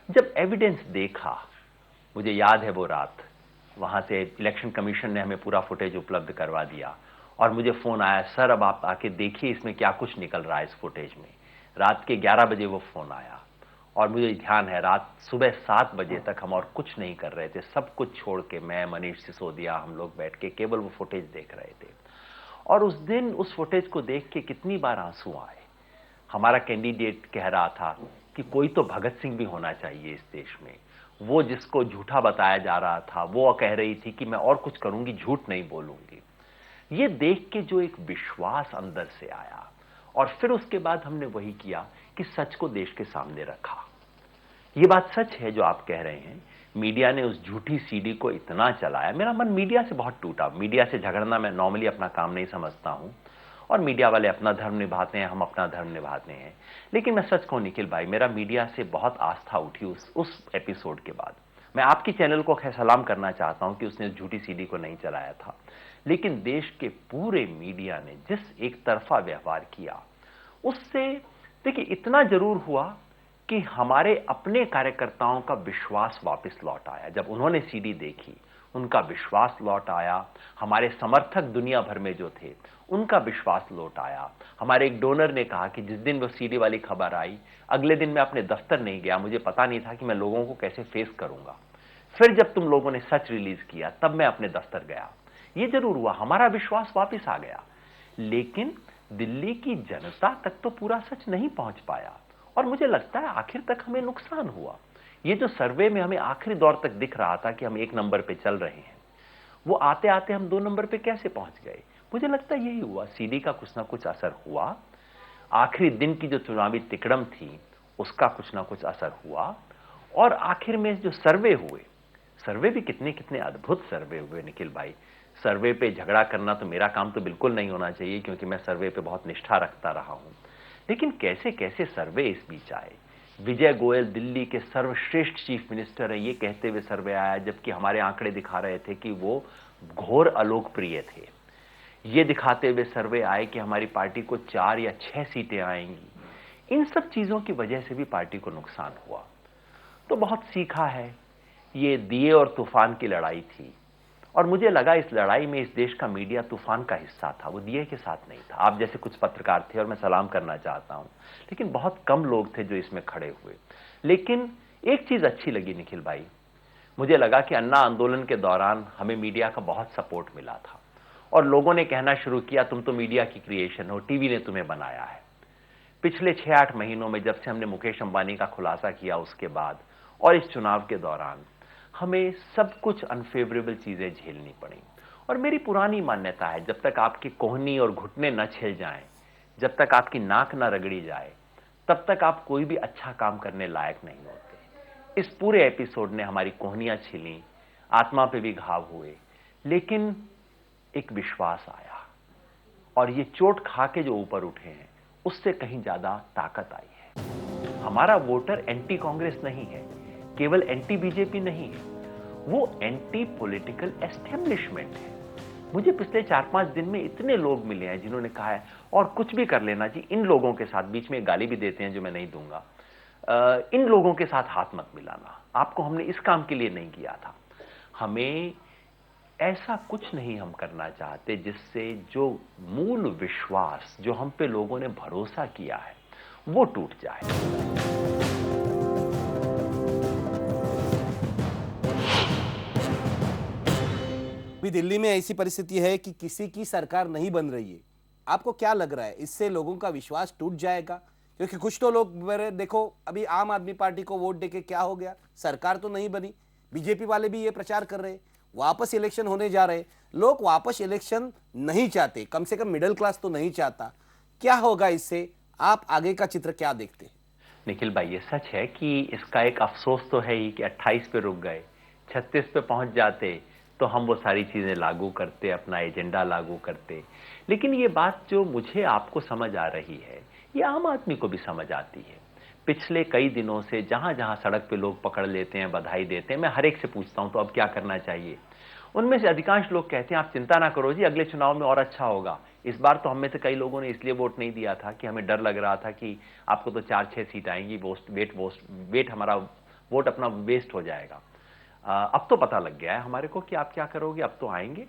जब एविडेंस देखा, मुझे याद है वो रात, वहां से इलेक्शन कमीशन ने हमें पूरा फुटेज उपलब्ध करवा दिया और मुझे फोन आया, सर अब आप आके देखिए इसमें क्या कुछ निकल रहा है इस फुटेज में। रात के 11 बजे वो फोन आया और मुझे ध्यान है रात सुबह 7 बजे तक हम और कुछ नहीं कर रहे थे। सब कुछ छोड़ के मैं, मनीष सिसोदिया, हम लोग बैठ के केवल वो फुटेज देख रहे थे। और उस दिन उस फुटेज को देख के कितनी बार आंसू आए। हमारा कैंडिडेट कह रहा था कि कोई तो भगत सिंह भी होना चाहिए इस देश में। वो जिसको झूठा बताया जा रहा था, वो कह रही थी कि मैं और कुछ करूंगी, झूठ नहीं बोलूंगी। ये देख के जो एक विश्वास अंदर से आया, और फिर उसके बाद हमने वही किया कि सच को देश के सामने रखा। ये बात सच है जो आप कह रहे हैं, मीडिया ने उस झूठी सीडी को इतना चलाया। मेरा मन मीडिया से बहुत टूटा। मीडिया से झगड़ना मैं नॉर्मली अपना काम नहीं समझता हूं, और मीडिया वाले अपना धर्म निभाते हैं, हम अपना धर्म निभाते हैं। लेकिन मैं सच कहूं निखिल भाई, मेरा मीडिया से बहुत आस्था उठी उस एपिसोड के बाद। मैं आपकी चैनल को सलाम करना चाहता हूं कि उसने झूठी सीडी को नहीं चलाया था। लेकिन देश के पूरे मीडिया ने जिस एक तरफा व्यवहार किया, उससे देखिए इतना जरूर हुआ कि हमारे अपने कार्यकर्ताओं का विश्वास वापस लौट आया। जब उन्होंने सीडी देखी, उनका विश्वास लौट आया। हमारे समर्थक दुनिया भर में जो थे, उनका विश्वास लौट आया। हमारे एक डोनर ने कहा कि जिस दिन वो सीडी वाली खबर आई, अगले दिन मैं अपने दफ्तर नहीं गया, मुझे पता नहीं था कि मैं लोगों को कैसे फेस करूंगा। फिर जब तुम लोगों ने सच रिलीज किया, तब मैं अपने दफ्तर गया। ये जरूर हुआ, हमारा विश्वास वापस आ गया। लेकिन दिल्ली की जनता तक तो पूरा सच नहीं पहुंच पाया, और मुझे लगता है आखिर तक हमें नुकसान हुआ। ये जो सर्वे में हमें आखिरी दौर तक दिख रहा था कि हम 1 नंबर पे चल रहे हैं, वो आते आते हम 2 नंबर पे कैसे पहुंच गए? मुझे लगता है यही हुआ, सीडी का कुछ ना कुछ असर हुआ। आखिरी दिन की जो चुनावी तिकड़म थी, उसका कुछ ना कुछ असर हुआ। और आखिर में जो सर्वे हुए, सर्वे भी कितने कितने अद्भुत सर्वे हुए निखिल भाई। सर्वे पे झगड़ा करना तो मेरा काम तो बिल्कुल नहीं होना चाहिए, क्योंकि मैं सर्वे पे बहुत निष्ठा रखता रहा हूं। लेकिन कैसे कैसे सर्वे इस बीच आए। विजय गोयल दिल्ली के सर्वश्रेष्ठ चीफ मिनिस्टर हैं, ये कहते हुए सर्वे आया, जबकि हमारे आंकड़े दिखा रहे थे कि वो घोर अलोकप्रिय थे। ये दिखाते हुए सर्वे आए कि हमारी पार्टी को 4 या 6 सीटें आएंगी। इन सब चीजों की वजह से भी पार्टी को नुकसान हुआ। तो बहुत सीखा है। ये दिए और तूफान की लड़ाई थी, और मुझे लगा इस लड़ाई में इस देश का मीडिया तूफान का हिस्सा था, वो दिए के साथ नहीं था। आप जैसे कुछ पत्रकार थे और मैं सलाम करना चाहता हूं, लेकिन बहुत कम लोग थे जो इसमें खड़े हुए। लेकिन एक चीज अच्छी लगी निखिल भाई, मुझे लगा कि अन्ना आंदोलन के दौरान हमें मीडिया का बहुत सपोर्ट मिला था, और लोगों ने कहना शुरू किया तुम तो मीडिया की क्रिएशन हो, टीवी ने तुम्हें बनाया है। पिछले 6-8 महीनों में जब से हमने मुकेश अंबानी का खुलासा किया उसके बाद और इस चुनाव के दौरान हमें सब कुछ अनफेवरेबल चीजें झेलनी पड़ी। और मेरी पुरानी मान्यता है, जब तक आपकी कोहनी और घुटने न छिल जाएं, जब तक आपकी नाक न रगड़ी जाए, तब तक आप कोई भी अच्छा काम करने लायक नहीं होते। इस पूरे एपिसोड ने हमारी कोहनियां छिली, आत्मा पे भी घाव हुए, लेकिन एक विश्वास आया, और ये चोट खा के जो ऊपर उठे हैं उससे कहीं ज्यादा ताकत आई है। हमारा वोटर एंटी कांग्रेस नहीं है, केवल एंटी बीजेपी नहीं है, वो एंटी पॉलिटिकल एस्टेब्लिशमेंट है। मुझे पिछले 4-5 दिन में इतने लोग मिले हैं जिन्होंने कहा है और कुछ भी कर लेना जी, इन लोगों के साथ, बीच में गाली भी देते हैं जो मैं नहीं दूंगा, इन लोगों के साथ हाथ मत मिलाना, आपको हमने इस काम के लिए नहीं किया था। हमें ऐसा कुछ नहीं हम करना चाहते जिससे जो मूल विश्वास जो हम पे लोगों ने भरोसा किया है वो टूट जाए। अभी दिल्ली में ऐसी परिस्थिति है कि किसी की सरकार नहीं बन रही है। आपको क्या लग रहा है, इससे लोगों का विश्वास टूट जाएगा? क्योंकि कुछ तो लोग, मेरे देखो, अभी आम आदमी पार्टी को वोट देके क्या हो गया, सरकार तो नहीं बनी। बीजेपी वाले भी ये प्रचार कर रहे हैं वापस इलेक्शन होने जा रहे हैं। लोग वापस इलेक्शन नहीं चाहते, कम से कम मिडिल क्लास तो नहीं चाहता। क्या होगा इससे? आप आगे का चित्र क्या देखते हैं? निखिल भाई, ये सच है कि इसका एक अफसोस तो है ही कि 28 पे रुक गए। 36 पे पहुंच जाते तो हम वो सारी चीजें लागू करते, अपना एजेंडा लागू करते। लेकिन ये बात जो मुझे आपको समझ आ रही है, ये आम आदमी को भी समझ आती है। पिछले कई दिनों से जहां जहां सड़क पे लोग पकड़ लेते हैं, बधाई देते हैं, मैं हर एक से पूछता हूं तो अब क्या करना चाहिए। उनमें से अधिकांश लोग कहते हैं आप चिंता ना करो जी, अगले चुनाव में और अच्छा होगा। इस बार तो हम में से कई लोगों ने इसलिए वोट नहीं दिया था कि हमें डर लग रहा था कि आपको तो 4-6 सीट आएंगी, वेट हमारा वोट अपना वेस्ट हो जाएगा। अब तो पता लग गया है हमारे को कि आप क्या करोगे, अब तो आएंगे।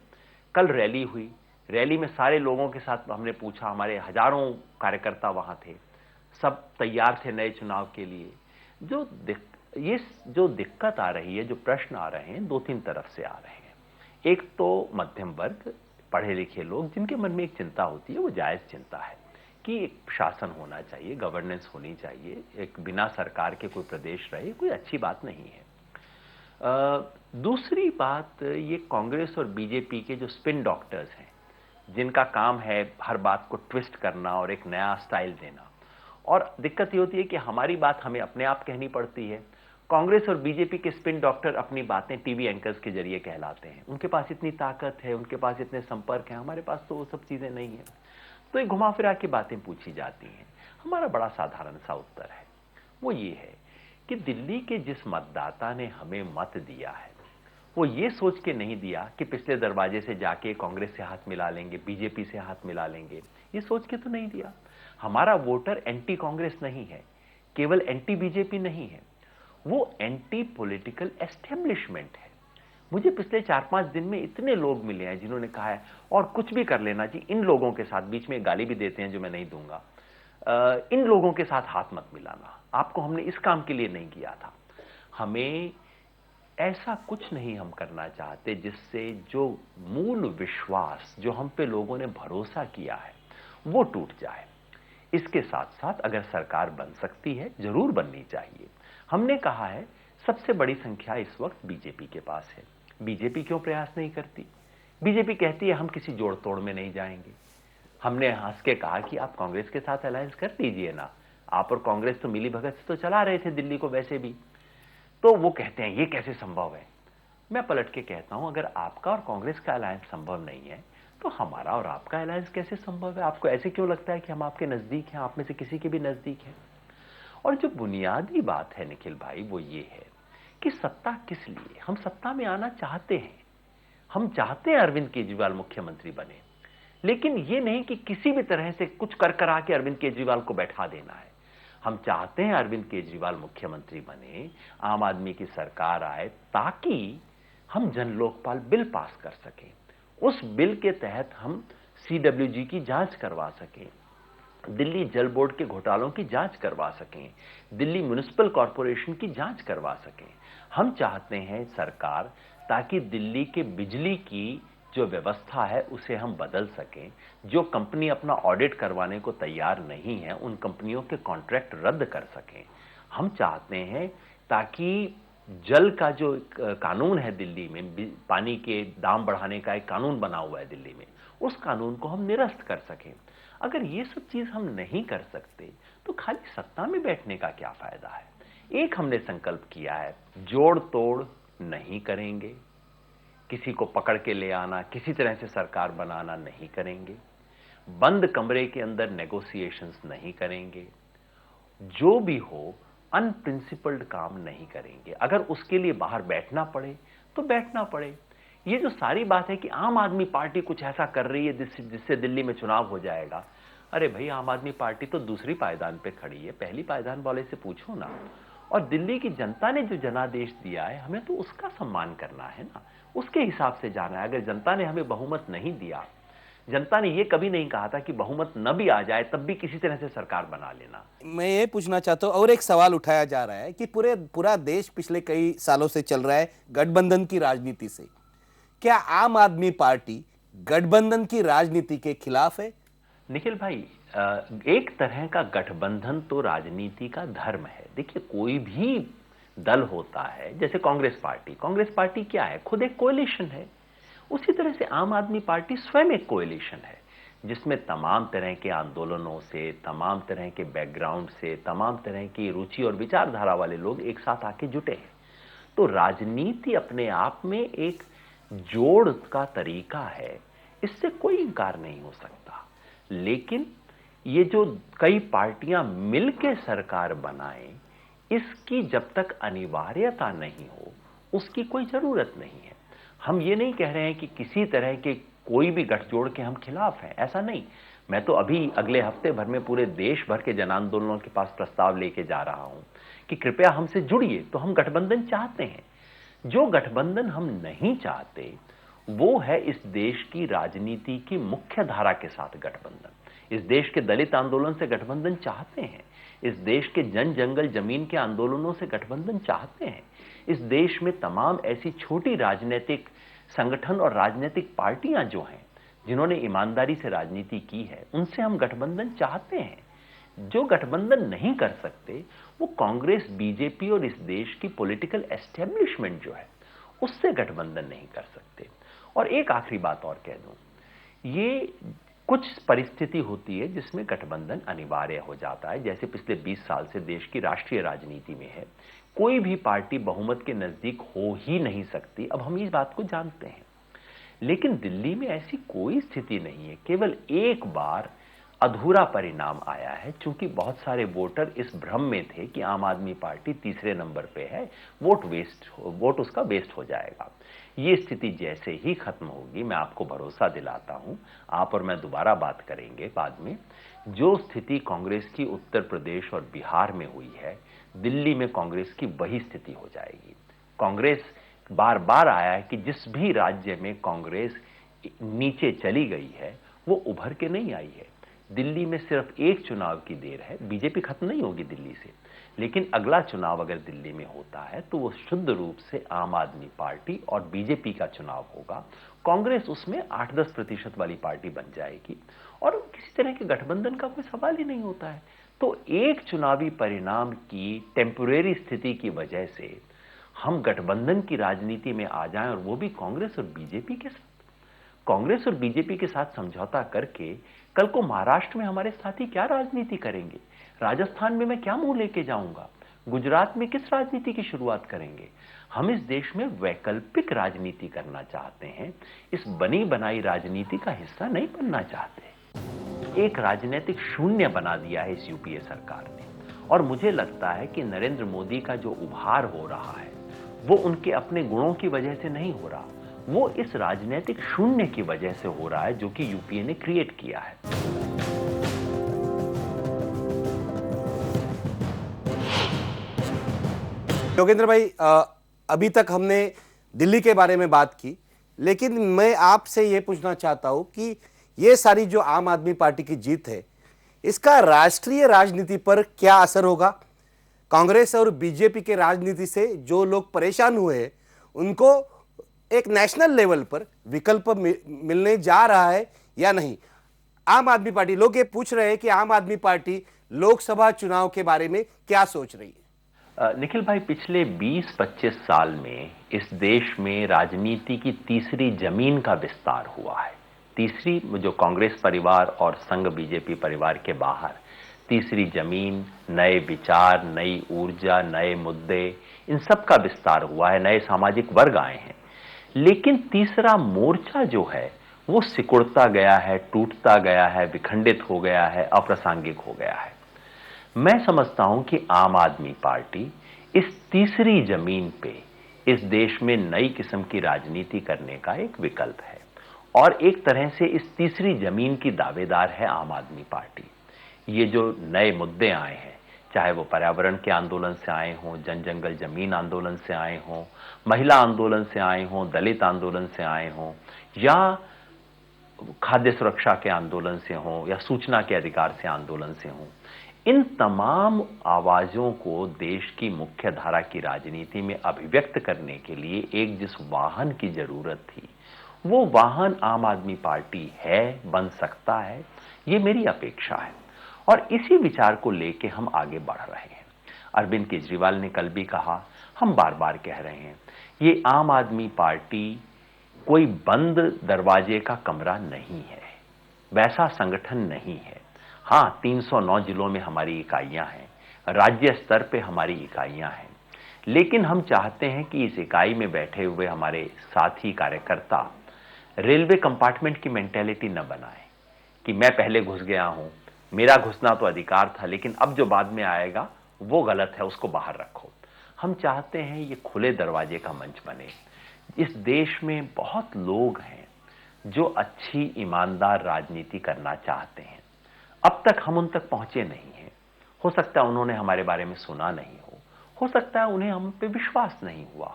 कल रैली हुई, रैली में सारे लोगों के साथ हमने पूछा, हमारे हजारों कार्यकर्ता वहां थे, सब तैयार थे नए चुनाव के लिए। ये जो दिक्कत आ रही है, जो प्रश्न आ रहे हैं, 2-3 तरफ से आ रहे हैं। एक तो मध्यम वर्ग, पढ़े लिखे लोग, जिनके मन में एक चिंता होती है, वो जायज चिंता है कि एक शासन होना चाहिए, गवर्नेंस होनी चाहिए, एक बिना सरकार के कोई प्रदेश रहे, कोई अच्छी बात नहीं है। दूसरी बात, ये कांग्रेस और बीजेपी के जो स्पिन डॉक्टर्स हैं, जिनका काम है हर बात को ट्विस्ट करना और एक नया स्टाइल देना, और दिक्कत ये होती है कि हमारी बात हमें अपने आप कहनी पड़ती है। कांग्रेस और बीजेपी के स्पिन डॉक्टर अपनी बातें टीवी एंकर्स के जरिए कहलाते हैं, उनके पास इतनी ताकत है, उनके पास इतने संपर्क हैं, हमारे पास तो वो सब चीजें नहीं है। तो ये घुमा फिरा के बातें पूछी जाती हैं। हमारा बड़ा साधारण सा उत्तर है, वो ये है कि दिल्ली के जिस मतदाता ने हमें मत दिया है, वो ये सोच के नहीं दिया कि पिछले दरवाजे से जाके कांग्रेस से हाथ मिला लेंगे, बीजेपी से हाथ मिला लेंगे, ये सोच के तो नहीं दिया। हमारा वोटर एंटी कांग्रेस नहीं है, केवल एंटी बीजेपी नहीं है, वो एंटी पॉलिटिकल एस्टेब्लिशमेंट है। मुझे पिछले 4-5 दिन में इतने लोग मिले हैं जिन्होंने कहा है और कुछ भी कर लेना जी, इन लोगों के साथ, बीच में गाली भी देते हैं जो मैं नहीं दूंगा, इन लोगों के साथ हाथ मत मिलाना, आपको हमने इस काम के लिए नहीं किया था। हमें ऐसा कुछ नहीं हम करना चाहते जिससे जो मूल विश्वास जो हम पे लोगों ने भरोसा किया है वो टूट जाए। इसके साथ साथ अगर सरकार बन सकती है, जरूर बननी चाहिए। हमने कहा है सबसे बड़ी संख्या इस वक्त बीजेपी के पास है। बीजेपी क्यों प्रयास नहीं करती? बीजेपी कहती है हम किसी जोड़ तोड़ में नहीं जाएंगे। हमने हंस के कहा कि आप कांग्रेस के साथ अलायंस कर लीजिए ना, आप और कांग्रेस तो मिली भगत से तो चला रहे थे दिल्ली को वैसे भी। तो वो कहते हैं ये कैसे संभव है? मैं पलट के कहता हूं, अगर आपका और कांग्रेस का अलायंस संभव नहीं है तो हमारा और आपका अलायंस कैसे संभव है? आपको ऐसे क्यों लगता है कि हम आपके नजदीक हैं, आप में से किसी के भी नजदीक हैं? और जो बुनियादी बात है निखिल भाई, वो ये है कि सत्ता किस लिए? हम सत्ता में आना चाहते हैं, हम चाहते हैं अरविंद केजरीवाल मुख्यमंत्री बने, लेकिन ये नहीं कि किसी भी तरह से कुछ कर करा के अरविंद केजरीवाल को बैठा देना है। हम चाहते हैं अरविंद केजरीवाल मुख्यमंत्री बने, आम आदमी की सरकार आए, ताकि हम जन लोकपाल बिल पास कर सकें। उस बिल के तहत हम सीडब्ल्यूजी की जांच करवा सकें, दिल्ली जल बोर्ड के घोटालों की जांच करवा सकें, दिल्ली म्युनिसिपल कॉरपोरेशन की जांच करवा सकें। हम चाहते हैं सरकार, ताकि दिल्ली के बिजली की जो व्यवस्था है उसे हम बदल सकें। जो कंपनी अपना ऑडिट करवाने को तैयार नहीं है, उन कंपनियों के कॉन्ट्रैक्ट रद्द कर सकें। हम चाहते हैं ताकि जल का जो कानून है दिल्ली में, पानी के दाम बढ़ाने का एक कानून बना हुआ है दिल्ली में, उस कानून को हम निरस्त कर सकें। अगर ये सब चीज हम नहीं कर सकते तो खाली सत्ता में बैठने का क्या फायदा है। एक हमने संकल्प किया है, जोड़ तोड़ नहीं करेंगे, किसी को पकड़ के ले आना, किसी तरह से सरकार बनाना नहीं करेंगे, बंद कमरे के अंदर नेगोशिएशंस नहीं करेंगे, जो भी हो अनप्रिंसिपल्ड काम नहीं करेंगे। अगर उसके लिए बाहर बैठना पड़े तो बैठना पड़े। ये जो सारी बात है कि आम आदमी पार्टी कुछ ऐसा कर रही है जिससे दिल्ली में चुनाव हो जाएगा, अरे भाई, आम आदमी पार्टी तो दूसरी पायदान पे खड़ी है, पहली पायदान वाले से पूछो ना। और दिल्ली की जनता ने जो जनादेश दिया है, हमें तो उसका सम्मान करना है ना, उसके हिसाब से जाना है। अगर जनता ने हमें बहुमत नहीं दिया, जनता ने यह कभी नहीं कहा था कि बहुमत न भी आ जाए तब भी किसी तरह से सरकार बना लेना। मैं ये पूछना चाहता हूँ, और एक सवाल उठाया जा रहा है कि पूरा देश पिछले कई सालों से चल रहा है गठबंधन की राजनीति से। क्या आम आदमी पार्टी गठबंधन की राजनीति के खिलाफ है? निखिल भाई, एक तरह का गठबंधन तो राजनीति का धर्म है। देखिए, कोई भी दल होता है, जैसे कांग्रेस पार्टी क्या है, खुद एक कोएलिशन है। उसी तरह से आम आदमी पार्टी स्वयं एक कोएलिशन है, जिसमें तमाम तरह के आंदोलनों से, तमाम तरह के बैकग्राउंड से, तमाम तरह की रुचि और विचारधारा वाले लोग एक साथ आके जुटे हैं। तो राजनीति अपने आप में एक जोड़ का तरीका है, इससे कोई इंकार नहीं हो सकता। लेकिन ये जो कई पार्टियां मिलकर सरकार बनाएं, इसकी जब तक अनिवार्यता नहीं हो, उसकी कोई जरूरत नहीं है। हम ये नहीं कह रहे हैं कि किसी तरह के कोई भी गठजोड़ के हम खिलाफ हैं, ऐसा नहीं। मैं तो अभी अगले हफ्ते भर में पूरे देश भर के जन आंदोलनों के पास प्रस्ताव लेके जा रहा हूं कि कृपया हमसे जुड़िए। तो हम गठबंधन चाहते हैं। जो गठबंधन हम नहीं चाहते वो है इस देश की राजनीति की मुख्य धारा के साथ गठबंधन। इस देश के दलित आंदोलन से गठबंधन चाहते हैं, इस देश के जन जंगल जमीन के आंदोलनों से गठबंधन चाहते हैं, इस देश में तमाम ऐसी छोटी राजनीतिक संगठन और राजनीतिक पार्टियां जो हैं, जिन्होंने ईमानदारी से राजनीति की है, उनसे हम गठबंधन चाहते हैं। जो गठबंधन नहीं कर सकते वो कांग्रेस, बीजेपी और इस देश की पॉलिटिकल एस्टेब्लिशमेंट जो है, उससे गठबंधन नहीं कर सकते। और एक आखिरी बात और कह दूं, ये कुछ परिस्थिति होती है जिसमें गठबंधन अनिवार्य हो जाता है, जैसे पिछले 20 साल से देश की राष्ट्रीय राजनीति में है। कोई भी पार्टी बहुमत के नजदीक हो ही नहीं सकती, अब हम इस बात को जानते हैं। लेकिन दिल्ली में ऐसी कोई स्थिति नहीं है। केवल एक बार अधूरा परिणाम आया है, क्योंकि बहुत सारे वोटर इस भ्रम में थे कि आम आदमी पार्टी तीसरे नंबर पे है, वोट उसका वेस्ट हो जाएगा। ये स्थिति जैसे ही खत्म होगी, मैं आपको भरोसा दिलाता हूं, आप और मैं दोबारा बात करेंगे बाद में, जो स्थिति कांग्रेस की उत्तर प्रदेश और बिहार में हुई है, दिल्ली में कांग्रेस की वही स्थिति हो जाएगी। कांग्रेस बार बार आया है कि जिस भी राज्य में कांग्रेस नीचे चली गई है वो उभर के नहीं आई है। दिल्ली में सिर्फ एक चुनाव की देर है, बीजेपी खत्म नहीं होगी दिल्ली से, लेकिन अगला चुनाव अगर दिल्ली में होता है तो वो शुद्ध रूप से आम आदमी पार्टी और बीजेपी का चुनाव होगा। कांग्रेस उसमें 8-10% वाली पार्टी बन जाएगी और किसी तरह के गठबंधन का कोई सवाल ही नहीं होता है। तो एक चुनावी परिणाम की टेम्परेरी स्थिति की वजह से हम गठबंधन की राजनीति में आ जाएं, और वो भी कांग्रेस और बीजेपी के साथ। कांग्रेस और बीजेपी के साथ समझौता करके कल को महाराष्ट्र में हमारे साथी क्या राजनीति करेंगे, राजस्थान में मैं क्या मुंह लेके जाऊंगा, गुजरात में किस राजनीति की शुरुआत करेंगे। हम इस देश में वैकल्पिक राजनीति करना चाहते हैं, इस बनी बनाई राजनीति का हिस्सा नहीं बनना चाहते। एक राजनीतिक शून्य बना दिया है इस यूपीए सरकार ने, और मुझे लगता है कि नरेंद्र मोदी का जो उभार हो रहा है वो उनके अपने गुणों की वजह से नहीं हो रहा, वो इस राजनीतिक शून्य की वजह से हो रहा है जो कि यूपीए ने क्रिएट किया है। योगेंद्र भाई, अभी तक हमने दिल्ली के बारे में बात की, लेकिन मैं आपसे ये पूछना चाहता हूं कि ये सारी जो आम आदमी पार्टी की जीत है, इसका राष्ट्रीय राजनीति पर क्या असर होगा? कांग्रेस और बीजेपी के राजनीति से जो लोग परेशान हुए हैं, उनको एक नेशनल लेवल पर विकल्प मिलने जा रहा है या नहीं? आम आदमी पार्टी, लोग ये पूछ रहे हैं कि आम आदमी पार्टी लोकसभा चुनाव के बारे में क्या सोच रही है? निखिल भाई, पिछले 20-25 साल में इस देश में राजनीति की तीसरी जमीन का विस्तार हुआ है। तीसरी, जो कांग्रेस परिवार और संघ बीजेपी परिवार के बाहर तीसरी जमीन, नए विचार, नई ऊर्जा, नए मुद्दे, इन सब का विस्तार हुआ है, नए सामाजिक वर्ग आए हैं। लेकिन तीसरा मोर्चा जो है वो सिकुड़ता गया है, टूटता गया है, विखंडित हो गया है, अप्रासंगिक हो गया है। मैं समझता हूं कि आम आदमी पार्टी इस तीसरी जमीन पे इस देश में नई किस्म की राजनीति करने का एक विकल्प है, और एक तरह से इस तीसरी जमीन की दावेदार है आम आदमी पार्टी। ये जो नए मुद्दे आए हैं, चाहे वो पर्यावरण के आंदोलन से आए हों, जन जंगल जमीन आंदोलन से आए हों, महिला आंदोलन से आए हों, दलित आंदोलन से आए हों, या खाद्य सुरक्षा के आंदोलन से हों, या सूचना के अधिकार से आंदोलन से हों, इन तमाम आवाजों को देश की मुख्य धारा की राजनीति में अभिव्यक्त करने के लिए एक जिस वाहन की जरूरत थी, वो वाहन आम आदमी पार्टी है, बन सकता है, ये मेरी अपेक्षा है। और इसी विचार को लेके हम आगे बढ़ रहे हैं। अरविंद केजरीवाल ने कल भी कहा, हम बार बार कह रहे हैं, ये आम आदमी पार्टी कोई बंद दरवाजे का कमरा नहीं है, वैसा संगठन नहीं है। हाँ, 309 जिलों में हमारी इकाइयां हैं, राज्य स्तर पे हमारी इकाइयां हैं, लेकिन हम चाहते हैं कि इस इकाई में बैठे हुए हमारे साथी कार्यकर्ता रेलवे कंपार्टमेंट की मेंटेलिटी न बनाए कि मैं पहले घुस गया हूं, मेरा घुसना तो अधिकार था, लेकिन अब जो बाद में आएगा वो गलत है, उसको बाहर रखो। हम चाहते हैं ये खुले दरवाजे का मंच बने। इस देश में बहुत लोग हैं जो अच्छी ईमानदार राजनीति करना चाहते हैं। अब तक हम उन तक पहुंचे नहीं हैं। हो सकता है उन्होंने हमारे बारे में सुना नहीं हो सकता है उन्हें हम पे विश्वास नहीं हुआ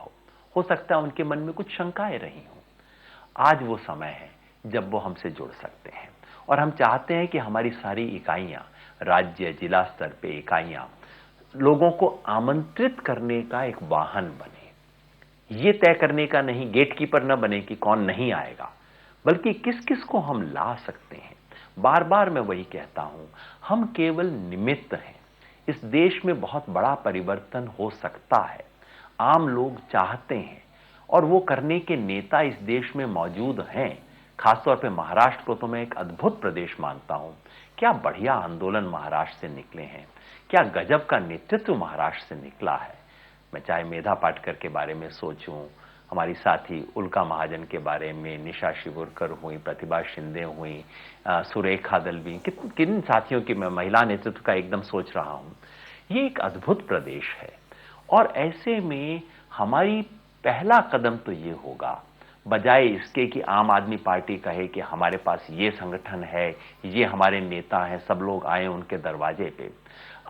हो सकता है उनके मन में कुछ शंकाएं रही हों। आज वो समय है जब वो हमसे जुड़ सकते हैं, और हम चाहते हैं कि हमारी सारी इकाइयां, राज्य जिला स्तर पे इकाइयां, लोगों को आमंत्रित करने का एक वाहन बने। ये तय करने का नहीं, गेटकीपर न बने कि कौन नहीं आएगा, बल्कि किस किस को हम ला सकते हैं। बार बार मैं वही कहता हूं, हम केवल निमित्त हैं। इस देश में बहुत बड़ा परिवर्तन हो सकता है, आम लोग चाहते हैं, और वो करने के नेता इस देश में मौजूद हैं। खासतौर पे महाराष्ट्र को तो मैं एक अद्भुत प्रदेश मानता हूं। क्या बढ़िया आंदोलन महाराष्ट्र से निकले हैं, क्या गजब का नेतृत्व महाराष्ट्र से निकला है। मैं चाहे मेधा पाटकर के बारे में सोचूं, हमारी साथी उल्का महाजन के बारे में, निशा शिवुरकर हुई, प्रतिभा शिंदे हुई, सुरेखा दलवी, किन साथियों की मैं महिला नेतृत्व का एकदम सोच रहा हूं। ये एक अद्भुत प्रदेश है, और ऐसे में हमारी पहला कदम तो ये होगा, बजाय इसके कि आम आदमी पार्टी कहे कि हमारे पास ये संगठन है, ये हमारे नेता हैं, सब लोग आए उनके दरवाजे पे।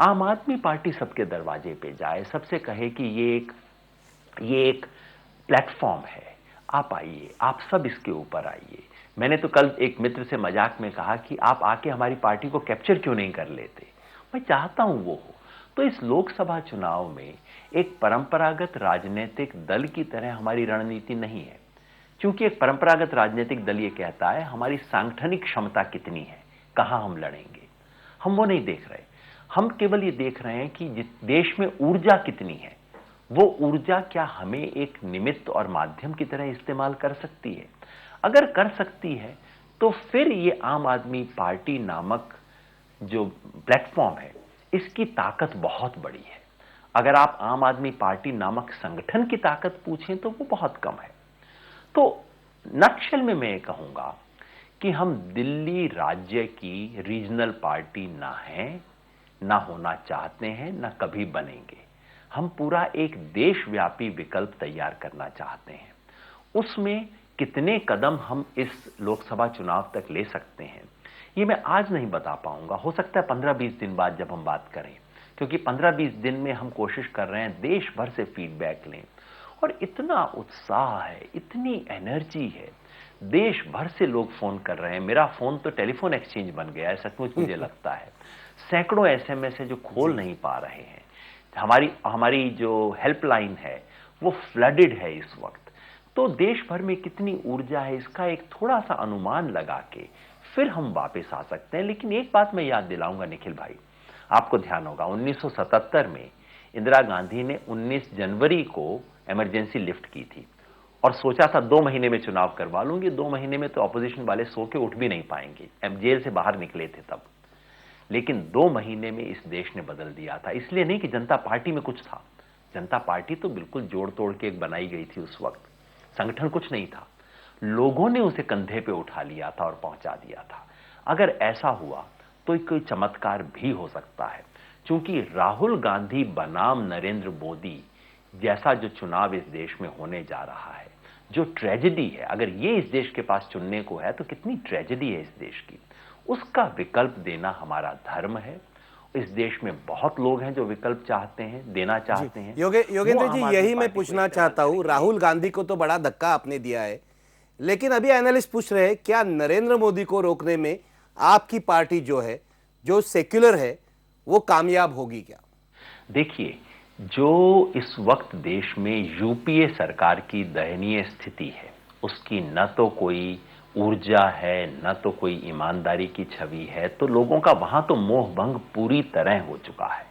आम आदमी पार्टी सबके दरवाजे पे जाए, सबसे कहे कि ये एक प्लेटफॉर्म है, आप आइए, आप सब इसके ऊपर आइए। मैंने तो कल एक मित्र से मजाक में कहा कि आप आके हमारी पार्टी को कैप्चर क्यों नहीं कर लेते। मैं चाहता हूं वो हो। तो इस लोकसभा चुनाव में एक परंपरागत राजनीतिक दल की तरह हमारी रणनीति नहीं है, क्योंकि एक परंपरागत राजनीतिक दल ये कहता है हमारी सांगठनिक क्षमता कितनी है, कहां हम लड़ेंगे। हम वो नहीं देख रहे, हम केवल ये देख रहे हैं कि देश में ऊर्जा कितनी है, वो ऊर्जा क्या हमें एक निमित्त और माध्यम की तरह इस्तेमाल कर सकती है। अगर कर सकती है तो फिर ये आम आदमी पार्टी नामक जो प्लेटफॉर्म है, इसकी ताकत बहुत बड़ी है। अगर आप आम आदमी पार्टी नामक संगठन की ताकत पूछें तो वो बहुत कम है। तो नक्शल में मैं कहूंगा कि हम दिल्ली राज्य की रीजनल पार्टी ना हैं, ना होना चाहते हैं, ना कभी बनेंगे। हम पूरा एक देशव्यापी विकल्प तैयार करना चाहते हैं। उसमें कितने कदम हम इस लोकसभा चुनाव तक ले सकते हैं, ये मैं आज नहीं बता पाऊंगा। हो सकता है 15-20 दिन बाद जब हम बात करें, क्योंकि 15-20 दिन में हम कोशिश कर रहे हैं देश भर से फीडबैक लें, और इतना उत्साह है, इतनी एनर्जी है, देश भर से लोग फोन कर रहे हैं। मेरा फोन तो टेलीफोन एक्सचेंज बन गया है, सचमुच मुझे लगता है। सैकड़ों एसएमएस है जो खोल नहीं पा रहे हैं। हमारी जो हेल्पलाइन है वो फ्लडेड है इस वक्त। तो देश भर में कितनी ऊर्जा है इसका एक थोड़ा सा अनुमान लगा के फिर हम वापस आ सकते हैं। लेकिन एक बात मैं याद दिलाऊंगा निखिल भाई, आपको ध्यान होगा 1977 में इंदिरा गांधी ने 19 जनवरी को इमरजेंसी लिफ्ट की थी और सोचा था 2 महीने में चुनाव करवा लूंगी। 2 महीने में तो ऑपोजिशन वाले सो के उठ भी नहीं पाएंगे, जेल से बाहर निकले थे तब। लेकिन 2 महीने में इस देश ने बदल दिया था। इसलिए नहीं कि जनता पार्टी में कुछ था, जनता पार्टी तो बिल्कुल जोड़ तोड़ के एक बनाई गई थी उस वक्त, संगठन कुछ नहीं था, लोगों ने उसे कंधे पे उठा लिया था और पहुंचा दिया था। अगर ऐसा हुआ तो कोई चमत्कार भी हो सकता है, क्योंकि राहुल गांधी बनाम नरेंद्र मोदी जैसा जो चुनाव इस देश में होने जा रहा है, जो ट्रेजेडी है, अगर ये इस देश के पास चुनने को है तो कितनी ट्रेजेडी है इस देश की, उसका विकल्प देना हमारा धर्म है। इस देश में बहुत लोग हैं जो विकल्प चाहते हैं, देना चाहते हैं। योगेंद्र जी, यही मैं पूछना चाहता हूं। राहुल गांधी को तो बड़ा धक्का आपने दिया है, लेकिन अभी एनालिस्ट पूछ रहे हैं क्या नरेंद्र मोदी को रोकने में आपकी पार्टी जो है, जो सेक्युलर है, वो कामयाब होगी क्या? देखिए, जो इस वक्त देश में यूपीए सरकार की दयनीय स्थिति है, उसकी न तो कोई ऊर्जा है, न तो कोई ईमानदारी की छवि है, तो लोगों का वहां तो मोह भंग पूरी तरह हो चुका है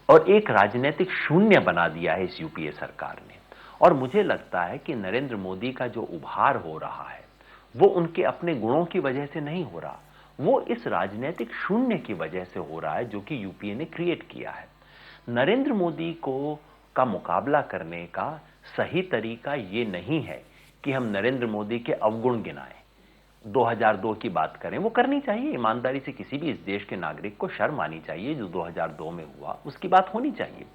और एक राजनीतिक शून्य बना दिया है इस यूपीए सरकार ने। और मुझे लगता है कि नरेंद्र मोदी का जो उभार हो रहा है वो उनके अपने गुणों की वजह से नहीं हो रहा, वो इस राजनीतिक शून्य की वजह से हो रहा है जो कि यूपीए ने क्रिएट किया है। नरेंद्र मोदी का मुकाबला करने का सही तरीका ये नहीं है कि हम नरेंद्र मोदी के अवगुण गिनाएं, 2002 की बात करें। वो करनी चाहिए ईमानदारी से, किसी भी इस देश के नागरिक को शर्म आनी चाहिए, जो 2002 में हुआ उसकी बात होनी चाहिए।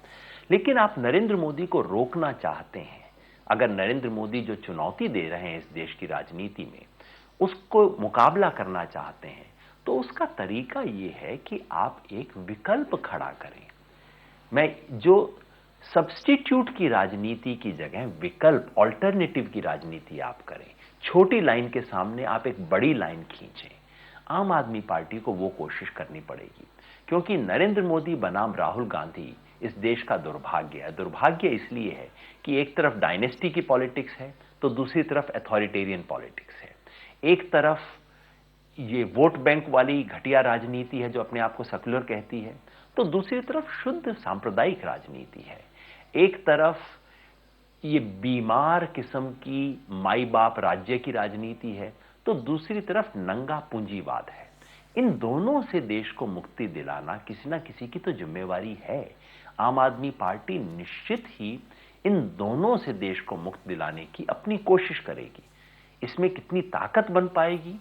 लेकिन आप नरेंद्र मोदी को रोकना चाहते हैं, अगर नरेंद्र मोदी जो चुनौती दे रहे हैं इस देश की राजनीति में उसको मुकाबला करना चाहते हैं, तो उसका तरीका यह है कि आप एक विकल्प खड़ा करें। मैं जो सब्स्टिट्यूट की राजनीति की जगह विकल्प, ऑल्टरनेटिव की राजनीति आप करें, छोटी लाइन के सामने आप एक बड़ी लाइन खींचें। आम आदमी पार्टी को वो कोशिश करनी पड़ेगी, क्योंकि नरेंद्र मोदी बनाम राहुल गांधी इस देश का दुर्भाग्य है। दुर्भाग्य इसलिए है कि एक तरफ डायनेस्टी की पॉलिटिक्स है तो दूसरी तरफ अथॉरिटेरियन पॉलिटिक्स है। एक तरफ ये वोट बैंक वाली घटिया राजनीति है जो अपने आप को सेक्युलर कहती है, तो दूसरी तरफ शुद्ध सांप्रदायिक राजनीति है। एक तरफ ये बीमार किस्म की माई बाप राज्य की राजनीति है, तो दूसरी तरफ नंगा पूंजीवाद है। इन दोनों से देश को मुक्ति दिलाना किसी ना किसी की तो जिम्मेवारी है। आम आदमी पार्टी निश्चित ही इन दोनों से देश को मुक्त दिलाने की अपनी कोशिश करेगी। इसमें कितनी ताकत बन पाएगी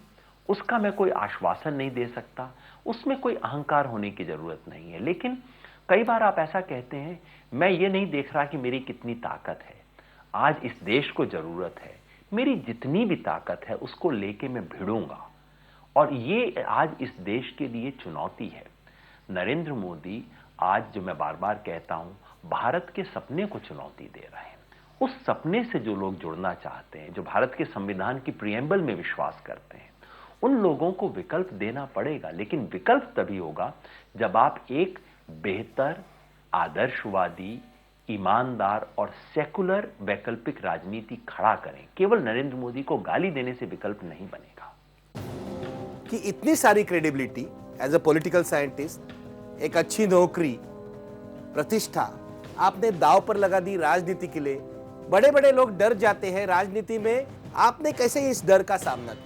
उसका मैं कोई आश्वासन नहीं दे सकता, उसमें कोई अहंकार होने की जरूरत नहीं है। लेकिन कई बार आप ऐसा कहते हैं, मैं ये नहीं देख रहा कि मेरी कितनी ताकत है। आज इस देश को जरूरत है, मेरी जितनी भी ताकत है उसको लेके मैं भिड़ूंगा, और ये आज इस देश के लिए चुनौती है। नरेंद्र मोदी आज, जो मैं बार बार कहता हूं, भारत के सपने को चुनौती दे रहे हैं। उस सपने से जो लोग जुड़ना चाहते हैं, जो भारत के संविधान की प्रिएम्बल में विश्वास करते हैं, उन लोगों को विकल्प देना पड़ेगा। लेकिन विकल्प तभी होगा जब आप एक बेहतर, आदर्शवादी, ईमानदार और सेकुलर वैकल्पिक राजनीति खड़ा करें। केवल नरेंद्र मोदी को गाली देने से विकल्प नहीं बनेगा। कि इतनी सारी credibility as a political scientist, एक अच्छी नौकरी, प्रतिष्ठा आपने दांव पर लगा दी राजनीति के लिए। बड़े बड़े लोग डर जाते हैं राजनीति में, आपने कैसे इस डर का सामना किया?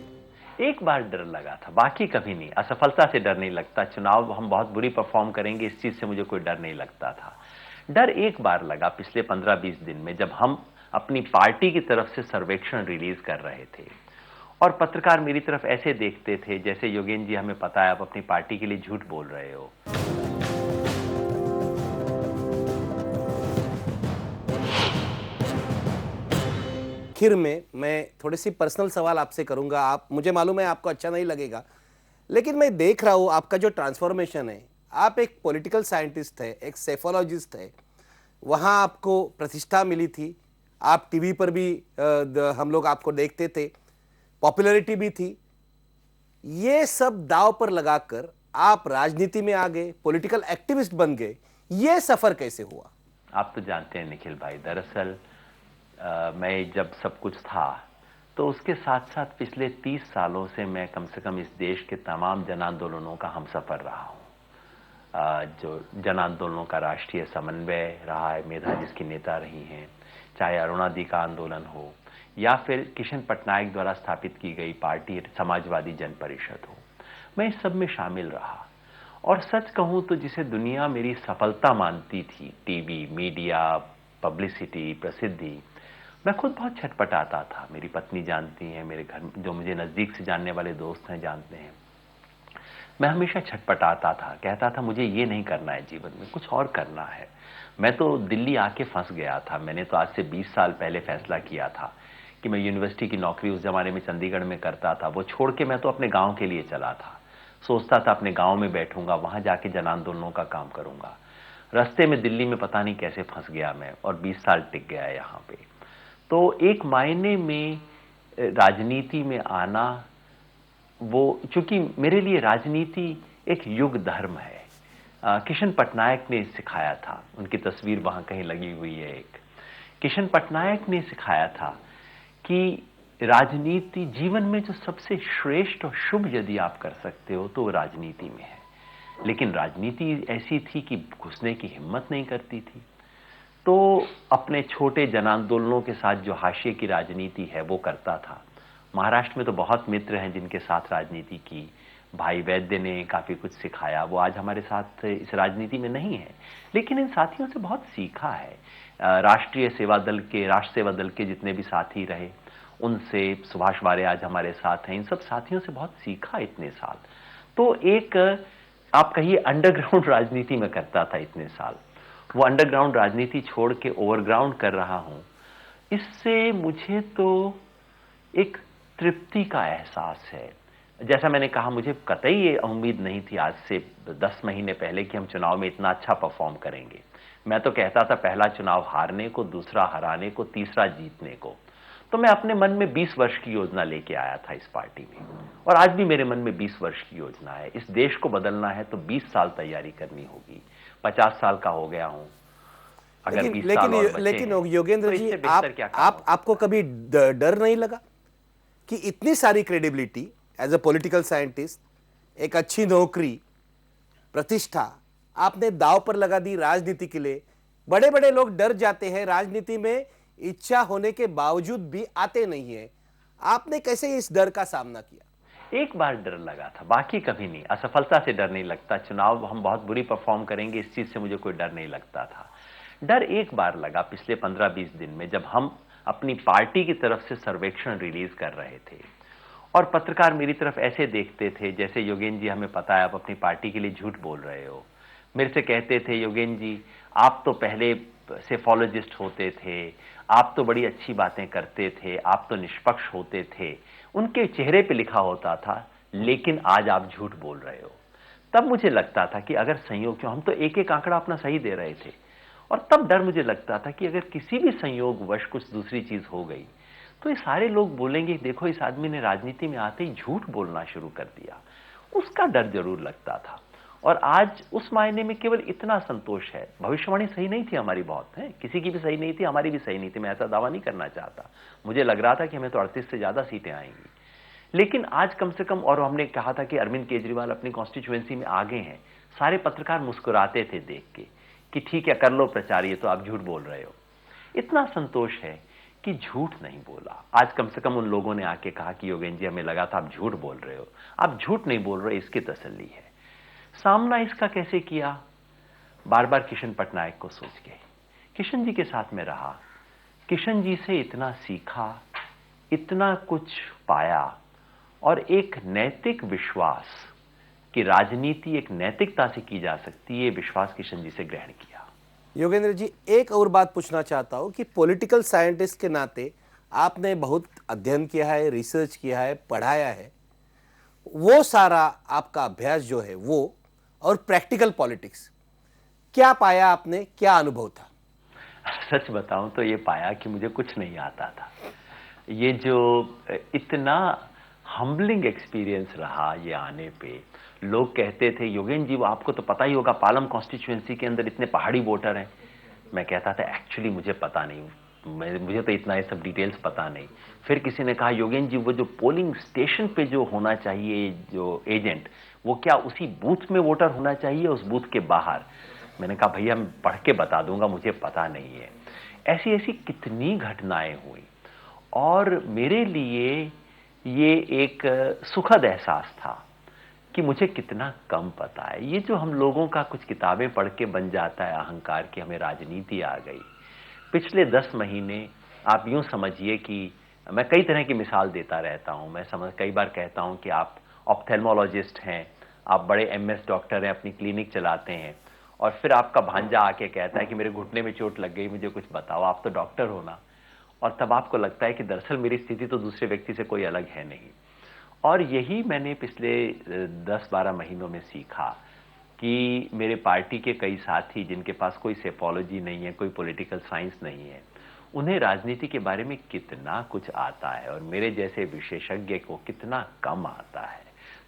एक बार डर लगा था, बाकी कभी नहीं। असफलता से डर नहीं लगता, चुनाव हम बहुत बुरी परफॉर्म करेंगे इस चीज से मुझे कोई डर नहीं लगता था। डर एक बार लगा पिछले 15-20 दिन में, जब हम अपनी पार्टी की तरफ से सर्वेक्षण रिलीज कर रहे थे और पत्रकार मेरी तरफ ऐसे देखते थे जैसे योगेंद्र जी हमें पता है आप अपनी पार्टी के लिए झूठ बोल रहे हो। आखिर में मैं थोड़ी सी पर्सनल सवाल आपसे करूंगा। आप, मुझे मालूम है आपको अच्छा नहीं लगेगा, लेकिन मैं देख रहा हूं आपका जो ट्रांसफॉर्मेशन है, आप एक पॉलिटिकल साइंटिस्ट थे, एक सेफोलॉजिस्ट थे, वहाँ आपको प्रतिष्ठा मिली थी, आप टीवी पर भी हम लोग आपको देखते थे, पॉपुलैरिटी भी थी। ये सब दांव पर लगाकर आप राजनीति में आ गए, पॉलिटिकल एक्टिविस्ट बन गए। ये सफर कैसे हुआ? आप तो जानते हैं निखिल भाई, दरअसल मैं जब सब कुछ था तो उसके साथ साथ पिछले 30 सालों से मैं कम से कम इस देश के तमाम जन आंदोलनों का हमसफर रहा हूँ। जो जन आंदोलनों का राष्ट्रीय समन्वय रहा है, मेधा जिसकी नेता रही हैं, चाहे अरुणादी का आंदोलन हो या फिर किशन पटनायक द्वारा स्थापित की गई पार्टी समाजवादी जन परिषद हो, मैं इस सब में शामिल रहा। और सच कहूं तो जिसे दुनिया मेरी सफलता मानती थी, टीवी, मीडिया, पब्लिसिटी, प्रसिद्धि, मैं खुद बहुत छटपटाता था। मेरी पत्नी जानती हैं, मेरे घर जो मुझे नज़दीक से जानने वाले दोस्त हैं जानते हैं, मैं हमेशा छटपटाता था, कहता था मुझे ये नहीं करना है जीवन में, कुछ और करना है। मैं तो दिल्ली आके फंस गया था। मैंने तो आज से 20 साल पहले फैसला किया था कि मैं यूनिवर्सिटी की नौकरी उस जमाने में चंडीगढ़ में करता था, वो छोड़ के मैं तो अपने गांव के लिए चला था। सोचता था अपने गांव में बैठूंगा, वहां जाके जन आंदोलनों का काम करूंगा। रास्ते में दिल्ली में पता नहीं कैसे फंस गया मैं, और 20 साल टिक गया यहाँ पे। तो एक मायने में राजनीति में आना, वो चूंकि मेरे लिए राजनीति एक युग धर्म है। किशन पटनायक ने सिखाया था, उनकी तस्वीर वहां कहीं लगी हुई है एक। किशन पटनायक ने सिखाया था कि राजनीति जीवन में जो सबसे श्रेष्ठ और शुभ यदि आप कर सकते हो तो वो राजनीति में है। लेकिन राजनीति ऐसी थी कि घुसने की हिम्मत नहीं करती थी। तो अपने छोटे जन आंदोलनों के साथ जो हाशिए की राजनीति है वो करता था। महाराष्ट्र में तो बहुत मित्र हैं जिनके साथ राजनीति की। भाई वैद्य ने काफ़ी कुछ सिखाया, वो आज हमारे साथ इस राजनीति में नहीं है, लेकिन इन साथियों से बहुत सीखा है। राष्ट्र सेवा दल के जितने भी साथी रहे उनसे, सुभाष वारे आज हमारे साथ हैं, इन सब साथियों से बहुत सीखा इतने साल। तो एक आप कहिए अंडरग्राउंड राजनीति में करता था इतने साल, वो अंडरग्राउंड राजनीति छोड़ के ओवरग्राउंड कर रहा हूं। इससे मुझे तो एक तृप्ति का एहसास है। जैसा मैंने कहा, मुझे कतई ये उम्मीद नहीं थी आज से 10 महीने पहले कि हम चुनाव में इतना अच्छा परफॉर्म करेंगे। मैं तो कहता था पहला चुनाव हारने को, दूसरा हराने को, तीसरा जीतने को। तो मैं अपने मन में 20 वर्ष की योजना लेके आया था इस पार्टी में, और आज भी मेरे मन में 20 वर्ष की योजना है। इस देश को बदलना है तो 20 साल तैयारी करनी होगी। 50 साल का हो गया हूं, अगर 20 साल और बचे लेकिन हैं, योगेंद्र तो जी, इससे बेहतर क्या काम होगा? आपको कभी डर नहीं लगा कि इतनी सारी credibility as a political scientist, एक अच्छी नौकरी, प्रतिष्ठा आपने दांव पर लगा दी राजनीति के लिए? बड़े बड़े लोग डर जाते हैं, राजनीति में इच्छा होने के बावजूद भी आते नहीं है। आपने कैसे इस डर का सामना किया? एक बार डर लगा था, बाकी कभी नहीं। असफलता से डर नहीं लगता, चुनाव हम बहुत बुरी परफॉर्म करेंगे इस चीज से मुझे कोई डर नहीं लगता था। डर एक बार लगा पिछले 15-20 दिन में, जब हम अपनी पार्टी की तरफ से सर्वेक्षण रिलीज कर रहे थे और पत्रकार मेरी तरफ ऐसे देखते थे जैसे योगेंद्र जी हमें पता है आप अपनी पार्टी के लिए झूठ बोल रहे हो। मेरे से कहते थे योगेंद्र जी आप तो पहले सेफोलॉजिस्ट होते थे, आप तो बड़ी अच्छी बातें करते थे, आप तो निष्पक्ष होते थे। उनके चेहरे पे लिखा होता था लेकिन आज आप झूठ बोल रहे हो। तब मुझे लगता था कि अगर संयोग, क्यों हम तो एक एक आंकड़ा अपना सही दे रहे थे, और तब डर मुझे लगता था कि अगर किसी भी संयोगवश कुछ दूसरी चीज हो गई तो ये सारे लोग बोलेंगे देखो इस आदमी ने राजनीति में आते ही झूठ बोलना शुरू कर दिया। उसका डर जरूर लगता था। और आज उस मायने में केवल इतना संतोष है, भविष्यवाणी सही नहीं थी हमारी, बहुत है, किसी की भी सही नहीं थी, हमारी भी सही नहीं थी, मैं ऐसा दावा नहीं करना चाहता। मुझे लग रहा था कि हमें तो 38 से ज्यादा सीटें आएंगी, लेकिन आज कम से कम, और हमने कहा था कि अरविंद केजरीवाल अपनी कॉन्स्टिट्यूएंसी में आगे हैं, सारे पत्रकार मुस्कुराते थे देख के कि ठीक है कर लो प्रचार, ये तो आप झूठ बोल रहे हो। इतना संतोष है कि झूठ नहीं बोला। आज कम से कम उन लोगों ने आके कहा कि योगेंद्र जी हमें लगा था आप झूठ बोल रहे हो, आप झूठ नहीं बोल रहे, इसकी तसल्ली है। सामना इसका कैसे किया? बार बार किशन पटनायक को सोच के, किशन जी के साथ में रहा, किशन जी से इतना सीखा, इतना कुछ पाया, और एक नैतिक विश्वास कि राजनीति एक नैतिकता से की जा सकती है, ये विश्वास किशन जी से ग्रहण किया। योगेंद्र जी, एक और बात पूछना चाहता हूं कि पॉलिटिकल साइंटिस्ट के नाते आपने बहुत अध्ययन किया है, रिसर्च किया है, पढ़ाया है। वो सारा आपका अभ्यास जो है वो और प्रैक्टिकल पॉलिटिक्स, क्या पाया आपने, क्या अनुभव था? सच बताऊं तो ये पाया कि मुझे कुछ नहीं आता था। ये जो इतना हम्बलिंग एक्सपीरियंस रहा ये आने पे। लोग कहते थे योगेन जी वो आपको तो पता ही होगा पालम कॉन्स्टिट्यूएंसी के अंदर इतने पहाड़ी वोटर हैं। मैं कहता था एक्चुअली मुझे पता नहीं, मुझे तो इतना ये सब डिटेल्स पता नहीं। फिर किसी ने कहा योगेन जी वो जो पोलिंग स्टेशन पे जो होना चाहिए जो एजेंट, वो क्या उसी बूथ में वोटर होना चाहिए उस बूथ के बाहर? मैंने कहा भैया मैं पढ़ के बता दूंगा, मुझे पता नहीं है। ऐसी ऐसी कितनी घटनाएं हुई और मेरे लिए ये एक सुखद एहसास था कि मुझे कितना कम पता है। ये जो हम लोगों का कुछ किताबें पढ़ के बन जाता है अहंकार कि हमें राजनीति आ गई। पिछले 10 महीने आप यूं समझिए कि मैं कई तरह की मिसाल देता रहता हूं। मैं कई बार कहता हूं कि आप ऑप्थेल्मोलॉजिस्ट हैं, आप बड़े एमएस डॉक्टर हैं, अपनी क्लिनिक चलाते हैं और फिर आपका भांजा आके कहता है कि मेरे घुटने में चोट लग गई, मुझे कुछ बताओ, आप तो डॉक्टर हो ना। और तब आपको लगता है कि दरअसल मेरी स्थिति तो दूसरे व्यक्ति से कोई अलग है नहीं। और यही मैंने पिछले 10-12 महीनों में सीखा कि मेरे पार्टी के कई साथी जिनके पास कोई सेफोलॉजी नहीं है, कोई पॉलिटिकल साइंस नहीं है, उन्हें राजनीति के बारे में कितना कुछ आता है और मेरे जैसे विशेषज्ञ को कितना कम आता है।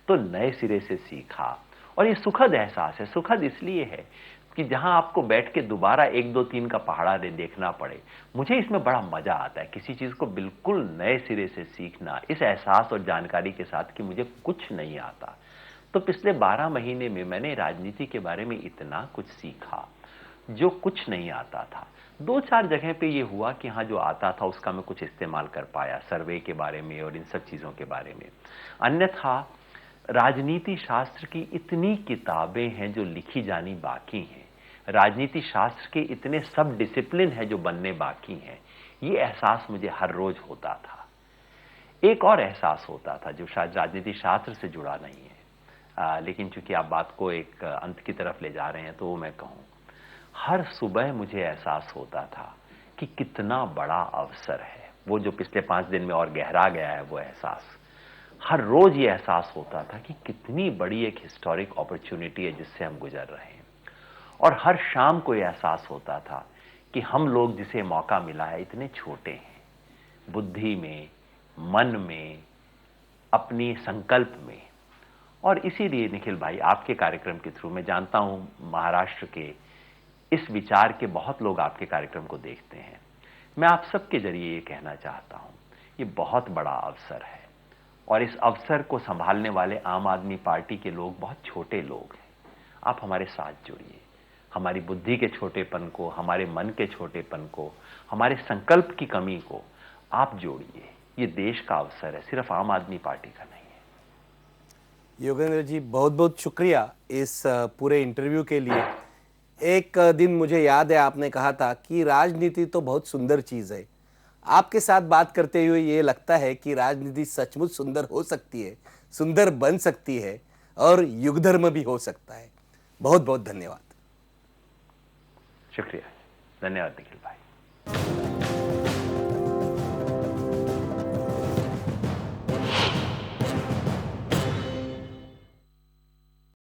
तो नए सिरे से सीखा और ये सुखद एहसास है। सुखद इसलिए है कि जहां आपको बैठ के दोबारा 1, 2, 3 का पहाड़ा देखना पड़े, मुझे इसमें बड़ा मजा आता है किसी चीज को बिल्कुल नए सिरे से सीखना, इस एहसास और जानकारी के साथ कि मुझे कुछ नहीं आता। तो पिछले 12 महीने में मैंने राजनीति के बारे में इतना कुछ सीखा जो कुछ नहीं आता था। 2-4 जगह पे ये हुआ कि हाँ जो आता था उसका मैं कुछ इस्तेमाल कर पाया, सर्वे के बारे में और इन सब चीजों के बारे में। अन्यथा राजनीति शास्त्र की इतनी किताबें हैं जो लिखी जानी बाकी हैं, राजनीति शास्त्र के इतने सब डिसिप्लिन है जो बनने बाकी हैं, ये एहसास मुझे हर रोज होता था। एक और एहसास होता था जो शायद राजनीति शास्त्र से जुड़ा नहीं है, लेकिन चूंकि आप बात को एक अंत की तरफ ले जा रहे हैं तो वो मैं कहूं, हर सुबह मुझे एहसास होता था कि कितना बड़ा अवसर है। वो जो पिछले 5 दिन में और गहरा गया है वो एहसास। हर रोज ये एहसास होता था कि कितनी बड़ी एक हिस्टोरिक अपॉर्चुनिटी है जिससे हम गुजर रहे हैं। और हर शाम को ये एहसास होता था कि हम लोग जिसे मौका मिला है इतने छोटे हैं, बुद्धि में, मन में, अपनी संकल्प में। और इसीलिए निखिल भाई आपके कार्यक्रम के थ्रू मैं जानता हूं महाराष्ट्र के इस विचार के बहुत लोग आपके कार्यक्रम को देखते हैं। मैं आप सबके जरिए ये कहना चाहता हूं, ये बहुत बड़ा अवसर है और इस अवसर को संभालने वाले आम आदमी पार्टी के लोग बहुत छोटे लोग हैं। आप हमारे साथ जुड़िए, हमारी बुद्धि के छोटेपन को, हमारे मन के छोटेपन को, हमारे संकल्प की कमी को आप जोड़िए। ये देश का अवसर है, सिर्फ आम आदमी पार्टी का नहीं है। योगेंद्र जी बहुत बहुत शुक्रिया इस पूरे इंटरव्यू के लिए। एक दिन मुझे याद है आपने कहा था कि राजनीति तो बहुत सुंदर चीज है। आपके साथ बात करते हुए ये लगता है कि राजनीति सचमुच सुंदर हो सकती है, सुंदर बन सकती है और युगधर्म भी हो सकता है। बहुत बहुत धन्यवाद। शुक्रिया, धन्यवाद निखिल भाई।